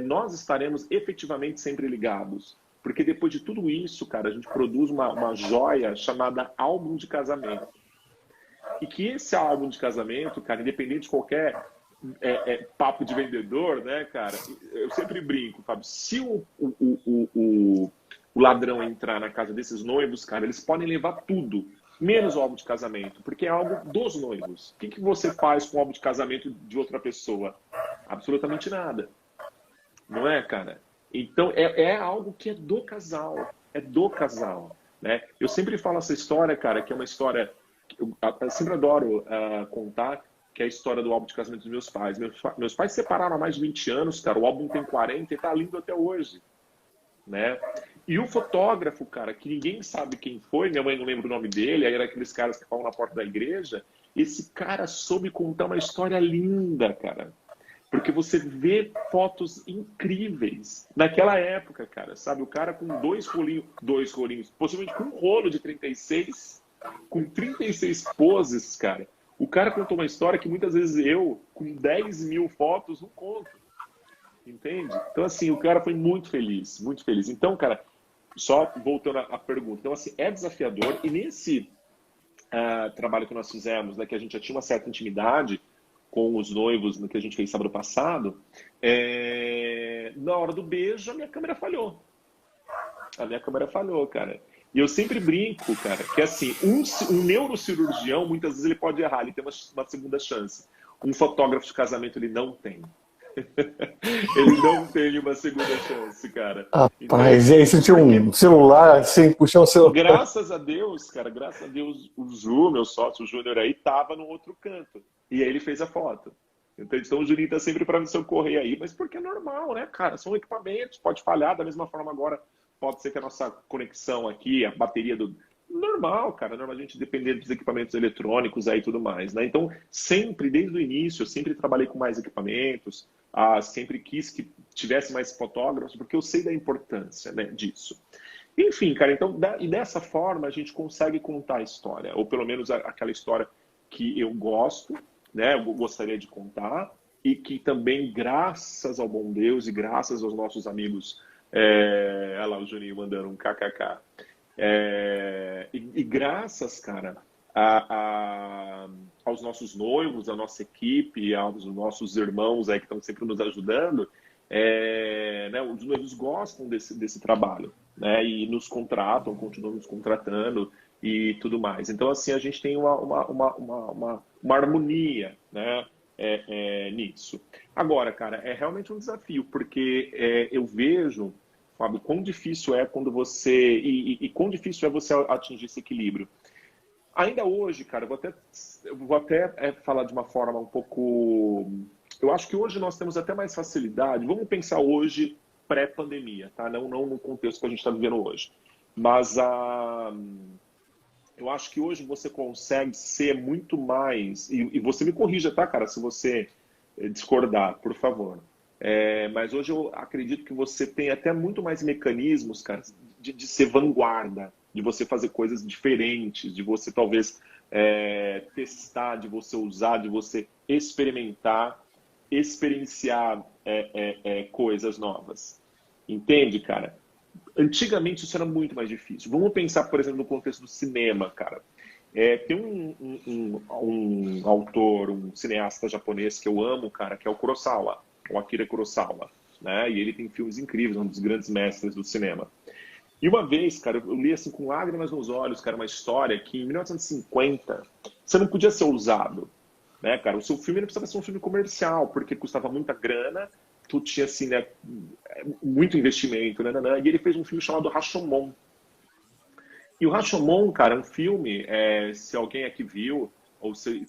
nós estaremos efetivamente sempre ligados. Porque depois de tudo isso, cara, a gente produz uma joia chamada álbum de casamento. E que esse álbum de casamento, cara, independente de qualquer papo de vendedor, né, cara, eu sempre brinco, Fábio, se o ladrão entrar na casa desses noivos, cara, eles podem levar tudo, menos o álbum de casamento, porque é algo dos noivos. O que você faz com o álbum de casamento de outra pessoa? Absolutamente nada. Não é, cara? Então, é algo que é do casal. É do casal, né? Eu sempre falo essa história, cara, que é uma história que eu sempre adoro contar, que é a história do álbum de casamento dos meus pais. Meus pais se separaram há mais de 20 anos, cara. O álbum tem 40 e tá lindo até hoje, né? E o fotógrafo, cara, que ninguém sabe quem foi, minha mãe não lembra o nome dele, aí era aqueles caras que falam na porta da igreja. Esse cara soube contar uma história linda, cara. Porque você vê fotos incríveis naquela época, cara, sabe? O cara com dois rolinhos, possivelmente com um rolo de 36, com 36 poses, cara. O cara contou uma história que muitas vezes eu, com 10 mil fotos, não conto. Entende? Então, assim, o cara foi muito feliz, muito feliz. Então, cara, só voltando à pergunta. Então, assim, é desafiador. E nesse trabalho que nós fizemos, né, que a gente já tinha uma certa intimidade com os noivos, no que a gente fez sábado passado, na hora do beijo, a minha câmera falhou. A minha câmera falhou, cara. E eu sempre brinco, cara, que assim, um neurocirurgião, muitas vezes ele pode errar, ele tem uma segunda chance. Um fotógrafo de casamento, ele não tem. Ele não tem uma segunda chance, cara. Então, Rapaz, e aí você tinha porque um celular, sem puxar um celular. graças a Deus, cara, graças a Deus, o Ju, meu sócio, o Júnior aí, tava no outro canto. E aí ele fez a foto. Então o Juninho tá sempre para me socorrer aí, mas porque é normal, né, cara? São equipamentos, pode falhar da mesma forma agora. Pode ser que a nossa conexão aqui, a bateria do. Normal, cara, normal a gente depender dos equipamentos eletrônicos aí e tudo mais, né? Então, sempre, desde o início, eu sempre trabalhei com mais equipamentos, sempre quis que tivesse mais fotógrafos, porque eu sei da importância, né, disso. Enfim, cara, então, e dessa forma a gente consegue contar a história, ou pelo menos aquela história que eu gosto, né, eu gostaria de contar, e que também, graças ao bom Deus e graças aos nossos amigos, olha lá o Juninho mandando um kkk, e graças, cara, aos nossos noivos, à nossa equipe, aos nossos irmãos aí que estão sempre nos ajudando, né, os noivos gostam desse trabalho, né, e nos contratam, continuam nos contratando e tudo mais. Então, assim, a gente tem uma harmonia, né, nisso. Agora, cara, é realmente um desafio, porque eu vejo, Fábio, quão difícil é quando você... E quão difícil é você atingir esse equilíbrio. Ainda hoje, cara, eu vou até falar de uma forma um pouco... Eu acho que hoje nós temos até mais facilidade. Vamos pensar hoje pré-pandemia, tá? Não no contexto que a gente está vivendo hoje. Mas eu acho que hoje você consegue ser muito mais... E você me corrija, tá, cara? Se você discordar, por favor. Mas hoje eu acredito que você tem até muito mais mecanismos, cara, de ser vanguarda, de você fazer coisas diferentes, de você talvez testar, de você usar, de você experimentar, experienciar coisas novas. Entende, cara? Antigamente isso era muito mais difícil. Vamos pensar, por exemplo, no contexto do cinema, cara. Tem um autor, um cineasta japonês que eu amo, cara, que é o Kurosawa, o Akira Kurosawa, né? E ele tem filmes incríveis, um dos grandes mestres do cinema. E uma vez, cara, eu li assim com lágrimas nos olhos, cara, uma história que em 1950 você não podia ser ousado, né, cara? O seu filme não precisava ser um filme comercial, porque custava muita grana, tu tinha assim, né, muito investimento, né, e ele fez um filme chamado Rashomon. E o Rashomon, cara, é um filme, se alguém aqui viu, ou se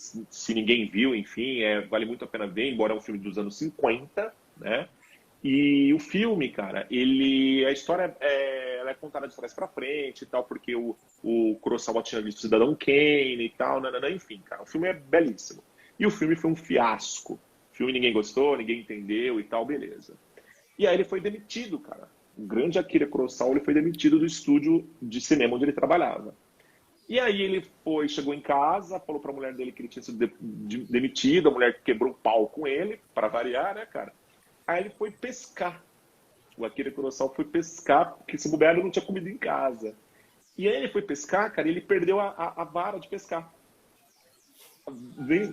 ninguém viu, enfim, vale muito a pena ver, embora é um filme dos anos 50, né? E o filme, cara, a história ela é contada de trás pra frente e tal, porque o Kurosawa tinha visto Cidadão Kane e tal, enfim, cara, o filme é belíssimo. E o filme foi um fiasco. O filme ninguém gostou, ninguém entendeu e tal, beleza. E aí ele foi demitido, cara. O grande Akira Kurosawa, ele foi demitido do estúdio de cinema onde ele trabalhava. E aí ele chegou em casa, falou pra mulher dele que ele tinha sido demitido, a mulher quebrou o pau com ele, para variar, né, cara? Aí ele foi pescar. O Akira Kurosawa foi pescar, porque se bobear ele não tinha comida em casa. E aí ele foi pescar, cara, e ele perdeu a vara de pescar.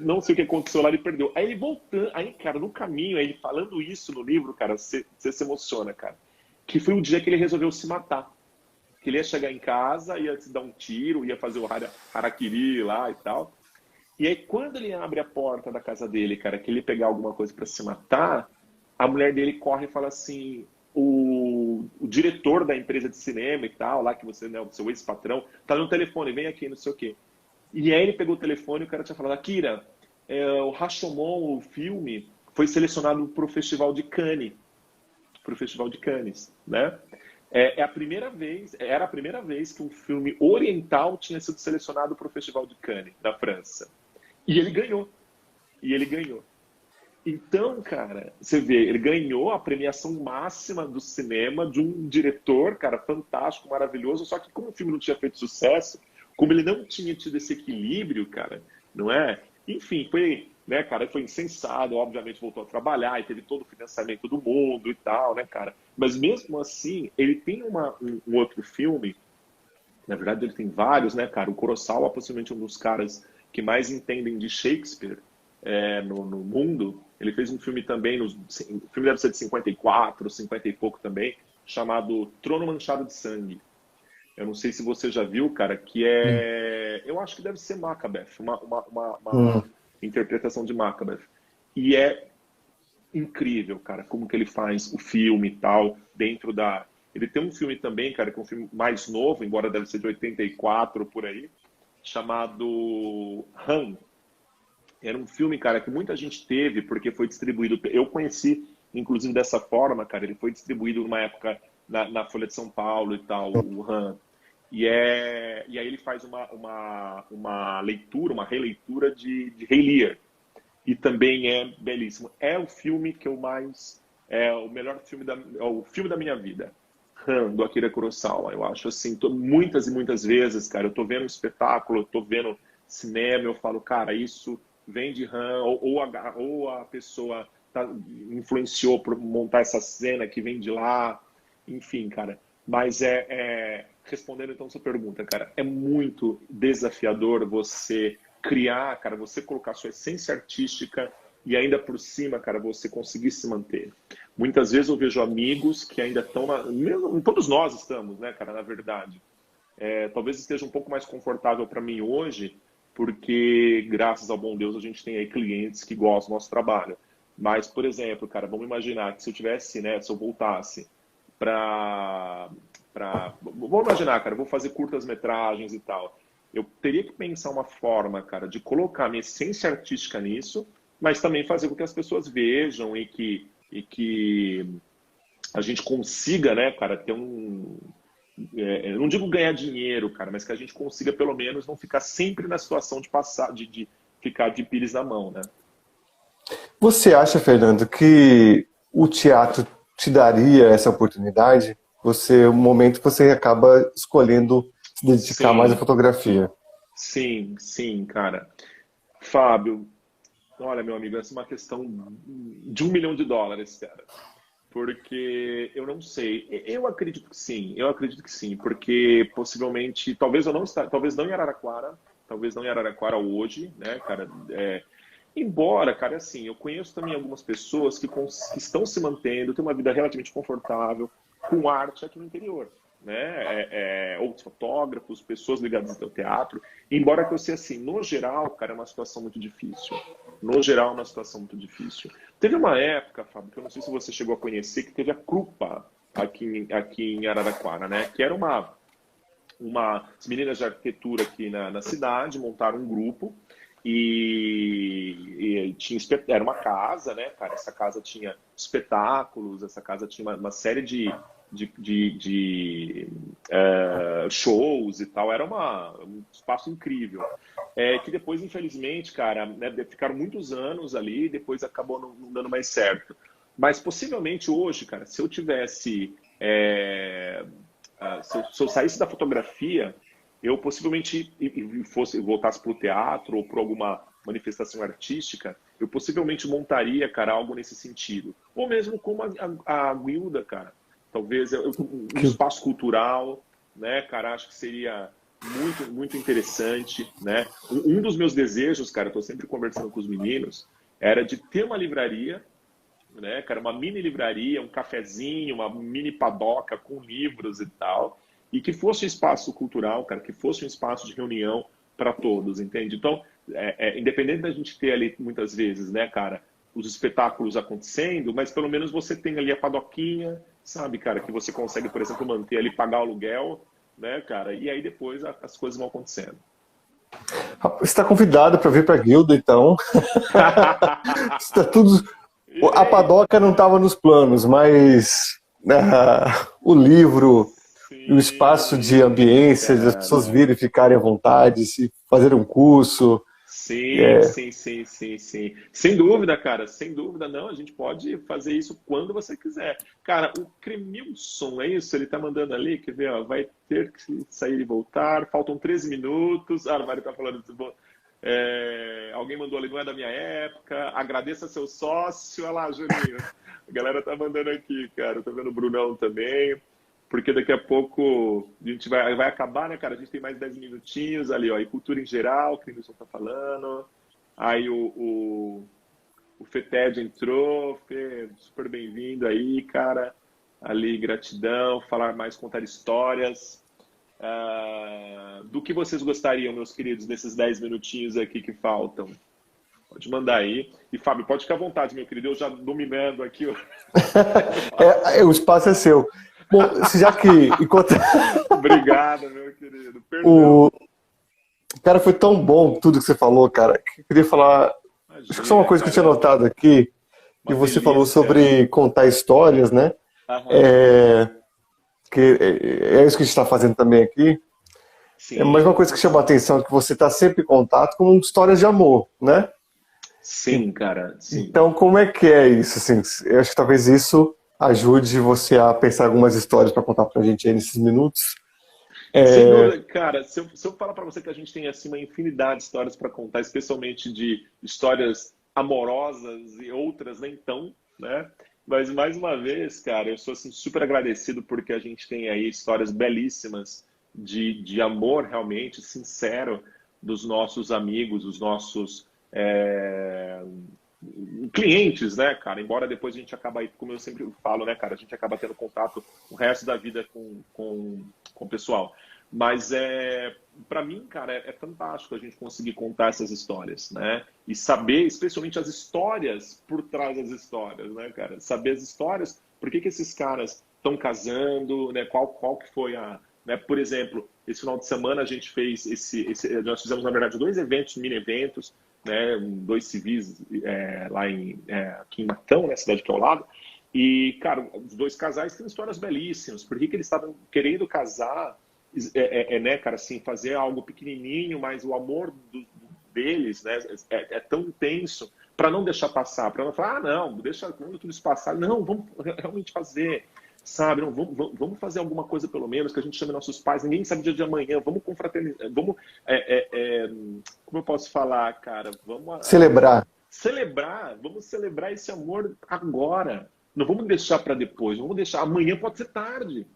Não sei o que aconteceu lá, ele perdeu. Aí ele voltando, aí, cara, no caminho, ele falando isso no livro, cara, você se emociona, cara. Que foi o dia que ele resolveu se matar. Que ele ia chegar em casa, ia se dar um tiro, ia fazer o harakiri lá e tal. E aí, quando ele abre a porta da casa dele, cara, que ele ia pegar alguma coisa para se matar, a mulher dele corre e fala assim: o diretor da empresa de cinema e tal, lá que você, né, o seu ex-patrão, tá no telefone, vem aqui, não sei o quê. E aí ele pegou o telefone e o cara tinha falado: Akira, o Rashomon, o filme, foi selecionado para o Festival de Cannes. Para o Festival de Cannes, né? Era a primeira vez que um filme oriental tinha sido selecionado para o Festival de Cannes, na França. E ele ganhou. Então, cara, você vê, ele ganhou a premiação máxima do cinema de um diretor, cara, fantástico, maravilhoso, só que como o filme não tinha feito sucesso, como ele não tinha tido esse equilíbrio, cara, não é? Enfim, né, cara, foi insensado, obviamente voltou a trabalhar e teve todo o financiamento do mundo e tal, né, cara? Mas mesmo assim, ele tem um outro filme, na verdade ele tem vários, né, cara? O Kurosawa é possivelmente um dos caras que mais entendem de Shakespeare no mundo. Ele fez um filme também, o filme deve ser de 54, 50 e pouco também, chamado Trono Manchado de Sangue. Eu não sei se você já viu, cara, que eu acho que deve ser Macbeth, uma interpretação de Macbeth. E é incrível, cara, como que ele faz o filme e tal, dentro da... Ele tem um filme também, cara, que é um filme mais novo, embora deve ser de 84, por aí, chamado Han. Era um filme, cara, que muita gente teve, porque foi distribuído... Eu conheci, inclusive, dessa forma, cara, ele foi distribuído numa época na Folha de São Paulo e tal, o Han. E aí ele faz uma leitura, uma releitura de Rei Lear. E também é belíssimo. É o filme que eu mais... É o melhor filme é o filme da minha vida. Han, do Akira Kurosawa. Eu acho assim, muitas e muitas vezes, cara, eu tô vendo um espetáculo, eu tô vendo cinema, eu falo, cara, isso vende RAM, ou a pessoa influenciou por montar essa cena que vem de lá, enfim, cara. Mas respondendo então a sua pergunta, cara, é muito desafiador você criar, cara, você colocar sua essência artística e ainda por cima, cara, você conseguir se manter. Muitas vezes eu vejo amigos que ainda estão todos nós estamos, né, cara, na verdade. Talvez esteja um pouco mais confortável para mim hoje, porque graças ao bom Deus a gente tem aí clientes que gostam do nosso trabalho. Mas, por exemplo, cara, vamos imaginar que se eu tivesse, né, se eu voltasse vamos imaginar, cara, eu vou fazer curtas-metragens e tal. Eu teria que pensar uma forma, cara, de colocar minha essência artística nisso, mas também fazer com que as pessoas vejam e que a gente consiga, né, cara, ter eu não digo ganhar dinheiro, cara, mas que a gente consiga pelo menos não ficar sempre na situação de ficar de pires na mão, né? Você acha, Fernando, que o teatro te daria essa oportunidade? Um momento você acaba escolhendo se dedicar mais à fotografia. Sim, sim, cara. Fábio, olha, meu amigo, essa é uma questão de $1 milhão, cara. Porque eu não sei. Eu acredito que sim, porque possivelmente, talvez não em Araraquara hoje, né, cara? Embora, cara, assim, eu conheço também algumas pessoas que estão se mantendo, têm uma vida relativamente confortável com arte aqui no interior, né? Outros fotógrafos, pessoas ligadas ao teatro. Embora que eu sei assim, no geral, cara, é uma situação muito difícil. Teve uma época, Fábio, que eu não sei se você chegou a conhecer, que teve a Krupa aqui em Araraquara, né? Que era as meninas de arquitetura aqui na cidade montaram um grupo e era uma casa, né, cara? Essa casa tinha espetáculos, essa casa tinha uma série de shows e tal. Era um espaço incrível. Que depois, infelizmente, cara, né, ficaram muitos anos ali e depois acabou não dando mais certo. Mas possivelmente hoje, cara, se eu tivesse... se eu saísse da fotografia, eu possivelmente voltasse para o teatro ou para alguma manifestação artística, eu possivelmente montaria, cara, algo nesse sentido. Ou mesmo como a Guilda, cara. Talvez um espaço cultural, né, cara, acho que seria muito, muito interessante, né? Um dos meus desejos, cara, eu tô sempre conversando com os meninos, era de ter uma livraria, né, cara, uma mini livraria, um cafezinho, uma mini padoca com livros e tal, e que fosse um espaço cultural, cara, que fosse um espaço de reunião para todos, entende? Então, independente da gente ter ali, muitas vezes, né, cara, os espetáculos acontecendo, mas pelo menos você tem ali a padoquinha, sabe, cara, que você consegue, por exemplo, manter ali, pagar o aluguel, né, cara, e aí depois as coisas vão acontecendo. Você está convidado para vir para a Guilda, então. Está tudo... A padoca não estava nos planos, mas o livro, sim, o espaço de ambiência, das pessoas virem e ficarem à vontade, se fazer um curso. Sim, sim. Sem dúvida, cara, sem dúvida. Não, a gente pode fazer isso quando você quiser. Cara, o Cremilson, é isso? Ele tá mandando ali, quer ver, ó, vai ter que sair e voltar, faltam 13 minutos. Ah, o Mário tá falando isso. Alguém mandou ali, não é da minha época, agradeça seu sócio. Olha lá, Juninho, a galera tá mandando aqui, cara, tô vendo o Brunão também, porque daqui a pouco a gente vai acabar, né, cara, a gente tem mais 10 minutinhos ali, ó, e cultura em geral, que o Nilson tá falando, aí o Feted entrou, Fê, super bem-vindo aí, cara, ali, gratidão, falar mais, contar histórias. Do que vocês gostariam, meus queridos, nesses 10 minutinhos aqui que faltam? Pode mandar aí. E, Fábio, pode ficar à vontade, meu querido. Eu já dominando aqui. O espaço é seu. Bom, já que... Obrigado, meu querido. Perdão. Cara, foi tão bom tudo que você falou, cara, que eu queria falar... Imagina, acho que só uma coisa que eu tinha notado aqui, que você falou sobre contar histórias, né? Que é isso que a gente está fazendo também aqui. Sim. Mas uma coisa que chama a atenção é que você está sempre em contato com histórias de amor, né? Sim, cara. Sim. Então, como é que é isso? Assim, eu acho que talvez isso ajude você a pensar algumas histórias para contar para a gente aí nesses minutos. Sem É, dúvida, cara, se eu falar para você que a gente tem assim uma infinidade de histórias para contar, especialmente de histórias amorosas e outras nem tão, né? Mas mais uma vez, cara, eu sou assim, super agradecido porque a gente tem aí histórias belíssimas de amor realmente sincero dos nossos amigos, dos nossos clientes, né, cara? Embora depois a gente acaba, como eu sempre falo, né, cara, a gente acaba tendo contato o resto da vida com o pessoal. Mas para mim, cara, é fantástico a gente conseguir contar essas histórias, né? E saber, especialmente as histórias por trás das histórias, né, cara? Saber as histórias, por que esses caras estão casando, né? Qual que foi a, né? Por exemplo, esse final de semana a gente fez nós fizemos na verdade dois eventos, mini eventos, né? Dois civis lá aqui em Matão, né? Cidade que é ao lado. E, cara, os dois casais têm histórias belíssimas. Por que eles estavam querendo casar? Né, cara, assim, fazer algo pequenininho, mas o amor deles, né, tão intenso para não deixar passar, para não falar, não, deixa quando tudo isso passar, não, vamos realmente fazer, sabe, não, vamos fazer alguma coisa pelo menos, que a gente chame nossos pais, ninguém sabe o dia de amanhã, vamos confraternizar, vamos, como eu posso falar, cara, celebrar. vamos celebrar esse amor agora, não vamos deixar para depois, não vamos deixar, amanhã pode ser tarde.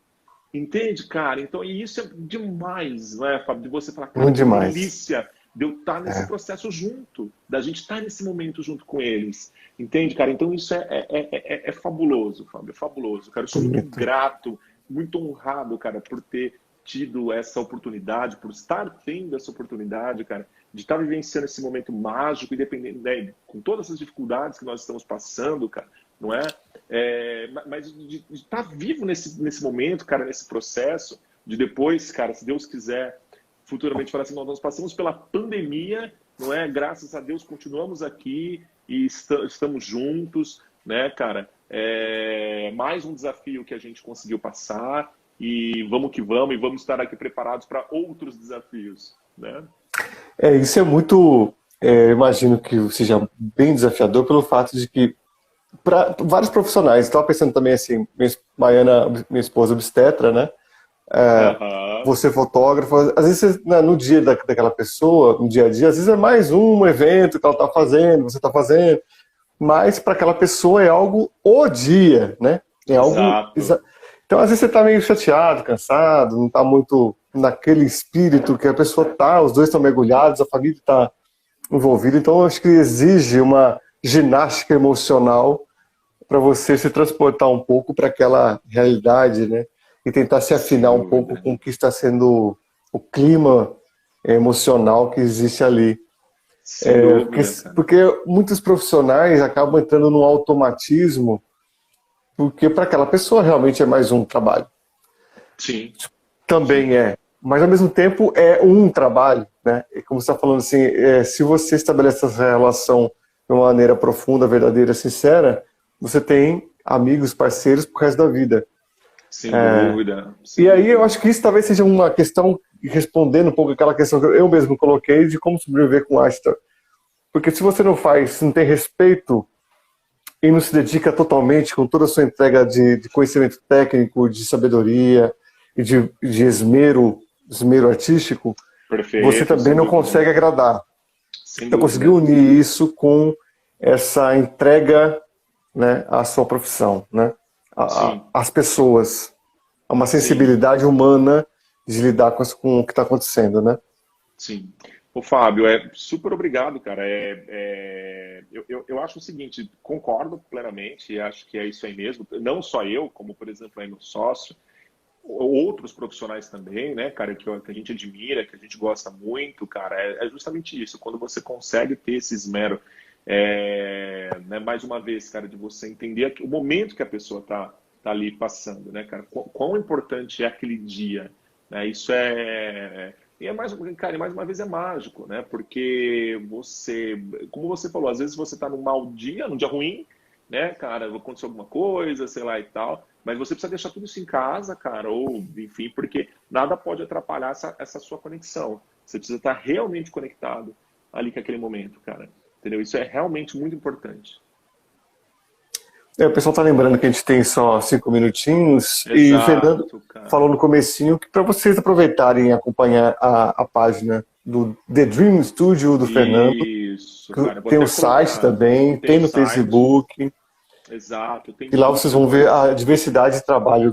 Entende, cara? Então, e isso é demais, não é, Fábio? De você falar, cara, Muito que demais. delícia de eu estar nesse É, processo junto, da gente estar nesse momento junto com eles. Entende, cara? Então, isso é fabuloso, Fábio, é fabuloso. Cara, eu sou muito bonito. grato, muito honrado, cara, por ter tido essa oportunidade, por estar tendo essa oportunidade, cara, de estar vivenciando esse momento mágico, independente, né, com todas as dificuldades que nós estamos passando, cara, não é? Mas de estar vivo nesse momento, cara, nesse processo, de depois, cara, se Deus quiser, futuramente falar assim, nós passamos pela pandemia, não é? Graças a Deus continuamos aqui e estamos juntos, né, cara? Mais um desafio que a gente conseguiu passar e vamos que vamos, e vamos estar aqui preparados para outros desafios, né? Isso é muito, imagino que seja bem desafiador pelo fato de que para vários profissionais, estava pensando também assim, Maiana, minha esposa obstetra, né? Aham. Você fotógrafo, às vezes né, no dia daquela pessoa, no dia a dia, às vezes é mais um evento que ela está fazendo, você está fazendo, mas para aquela pessoa é algo o dia, né? É algo. Exato. Então, às vezes você está meio chateado, cansado, não está muito naquele espírito que a pessoa está, os dois estão mergulhados, a família está envolvida, então eu acho que exige uma ginástica emocional para você se transportar um pouco para aquela realidade, né? E tentar se afinar Sem um pouco dúvida. com o que está sendo o clima emocional que existe ali. Sem Porque, dúvida, cara. porque muitos profissionais acabam entrando num automatismo, porque para aquela pessoa realmente é mais um trabalho. Sim, sim. Também é. Mas ao mesmo tempo é um trabalho, né? E como você está falando assim, se você estabelece essa relação de uma maneira profunda, verdadeira, sincera, você tem amigos, parceiros pro resto da vida. Sem dúvida, E sem aí eu dúvida. acho que isso talvez seja uma questão, respondendo um pouco aquela questão que eu mesmo coloquei de como sobreviver com Asta. Porque se você não faz, se não tem respeito e não se dedica totalmente com toda a sua entrega de conhecimento técnico, de sabedoria e de esmero artístico, você Perfeito, também sem não dúvida. consegue agradar. Sem Então, conseguir dúvida. unir isso com essa entrega, né, à sua profissão, né, Sim, às pessoas, a uma sim, sensibilidade humana de lidar com o que está acontecendo, né? sim. Ô, Fábio, super obrigado, cara. Eu acho o seguinte, concordo plenamente, e acho que é isso aí mesmo. Não só eu, como, por exemplo, aí meu sócio, outros profissionais também, né, cara, que a gente admira, que a gente gosta muito, cara, é justamente isso. Quando você consegue ter esse esmero, né, mais uma vez, cara, de você entender o momento que a pessoa tá ali passando, né, cara, quão importante é aquele dia, né, isso e cara, mais uma vez é mágico, né, porque como você falou, às vezes você tá num mau dia, num dia ruim, né, cara, aconteceu alguma coisa, sei lá e tal, mas você precisa deixar tudo isso em casa, cara, ou enfim, porque nada pode atrapalhar essa sua conexão. Você precisa estar realmente conectado ali com aquele momento, cara. Entendeu? Isso é realmente muito importante. O pessoal está lembrando que a gente tem só 5 minutinhos e o Fernando Exato, cara. falou no comecinho que para vocês aproveitarem e acompanhar a página do The Dream Studio do Fernando, Isso, que cara. Vou tem o até site colocar. também, Tem tem o no site. Facebook, Exato, tem e lá tudo. vocês Eu vão tô. ver a diversidade de trabalho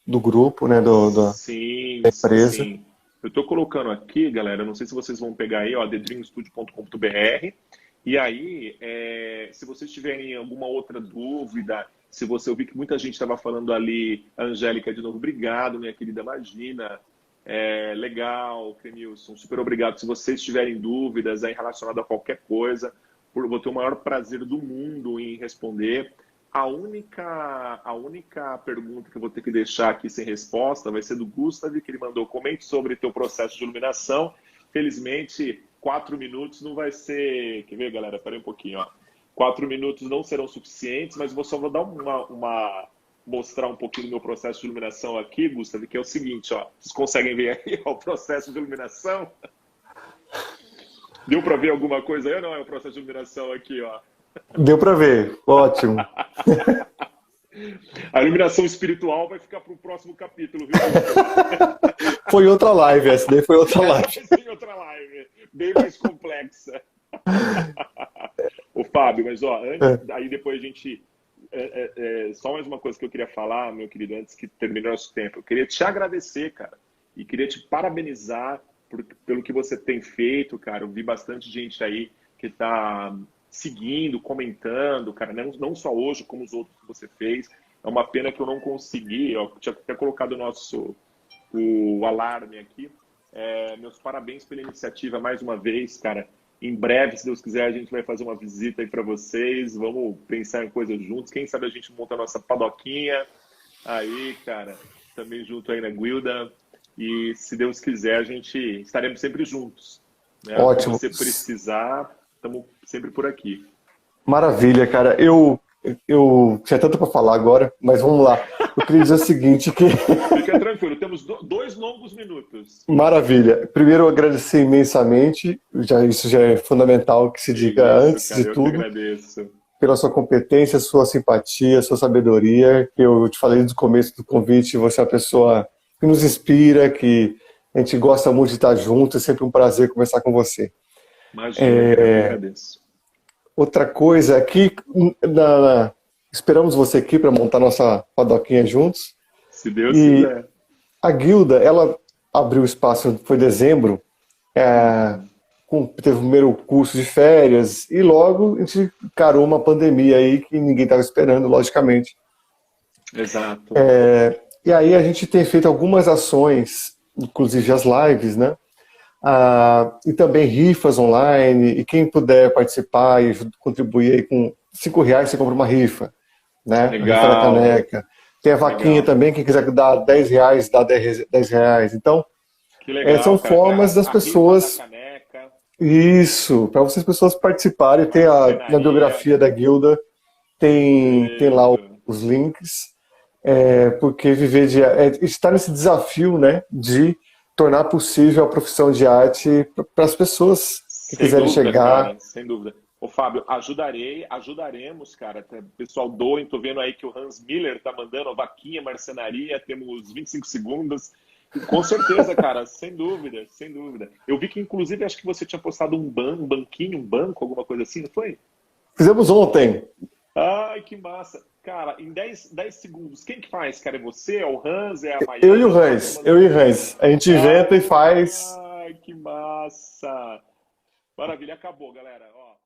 do grupo, né, da Sim, sim, empresa. sim. Eu estou colocando aqui, galera, não sei se vocês vão pegar aí, ó, thedreamstudio.com.br. E aí, se vocês tiverem alguma outra dúvida, se você ouvir que muita gente estava falando ali, Angélica, de novo, obrigado, minha querida Imagina. Legal, Crenilson, super obrigado. Se vocês tiverem dúvidas aí relacionadas a qualquer coisa, vou ter o maior prazer do mundo em responder. A única pergunta que eu vou ter que deixar aqui sem resposta vai ser do Gustav, que ele mandou: comente sobre teu processo de iluminação. Felizmente, 4 minutos não vai ser... Quer ver, galera? Espera aí um pouquinho. Ó. 4 minutos não serão suficientes, mas só vou dar mostrar um pouquinho do meu processo de iluminação aqui, Gustav, que é o seguinte, ó. Vocês conseguem ver aí ó, o processo de iluminação? Deu para ver alguma coisa aí ou não? É o processo de iluminação aqui, ó. Deu para ver, ótimo. A iluminação espiritual vai ficar para o próximo capítulo, viu? Foi outra live, essa daí foi outra live. Vai ser outra live, bem mais complexa. Ô, Fábio, mas ó, aí depois a gente... só mais uma coisa que eu queria falar, meu querido, antes que termine o nosso tempo. Eu queria te agradecer, cara, e queria te parabenizar pelo que você tem feito, cara. Eu vi bastante gente aí que está seguindo, comentando, cara, não só hoje, como os outros que você fez. É uma pena que eu não consegui, eu tinha até colocado o alarme aqui. Meus parabéns pela iniciativa mais uma vez, cara. Em breve, se Deus quiser, a gente vai fazer uma visita aí para vocês. Vamos pensar em coisas juntos. Quem sabe a gente monta a nossa padoquinha aí, cara, também junto aí na Guilda. E se Deus quiser, a gente estaremos sempre juntos. Né? Ótimo. Se você precisar, estamos sempre por aqui. Maravilha, cara. Eu tinha tanto para falar agora, mas vamos lá. Eu queria dizer o seguinte, que... Fica tranquilo, temos 2 longos minutos. Maravilha. Primeiro, agradecer imensamente, isso já é fundamental que se diga antes de tudo. Eu que agradeço. Pela sua competência, sua simpatia, sua sabedoria. Eu te falei do começo do convite, você é uma pessoa que nos inspira, que a gente gosta muito de estar junto, é sempre um prazer conversar com você. Imagina, eu agradeço. Outra coisa aqui, esperamos você aqui para montar nossa padoquinha juntos. Se Deus quiser. A Guilda, ela abriu espaço, foi em dezembro, teve o primeiro curso de férias e logo a gente encarou uma pandemia aí que ninguém estava esperando, logicamente. Exato. E aí a gente tem feito algumas ações, inclusive as lives, né? E também rifas online, e quem puder participar e contribuir aí com R$5 você compra uma rifa, né? Legal. A rifa da caneca. Tem a vaquinha também, quem quiser dar R$10, dá R$10. Então, que legal, são formas das pessoas... Rifa da caneca. Isso, para vocês pessoas participarem, tem na biografia da Guilda, tem lá os links, porque está nesse desafio, né, de tornar possível a profissão de arte para as pessoas que quiserem chegar. Cara, sem dúvida. Ô, Fábio, ajudaremos, cara. O pessoal doem, tô vendo aí que o Hans Miller tá mandando a vaquinha, marcenaria, temos 25 segundos. Com certeza, cara, sem dúvida, sem dúvida. Eu vi que, inclusive, acho que você tinha postado um banco, alguma coisa assim, não foi? Fizemos ontem. Ai, que massa. Cara, em 10 segundos, quem que faz, cara? É você? É o Hans? É a Maia? Eu e o Hans. A gente inventa e faz. Ai, que massa. Maravilha, acabou, galera. Ó.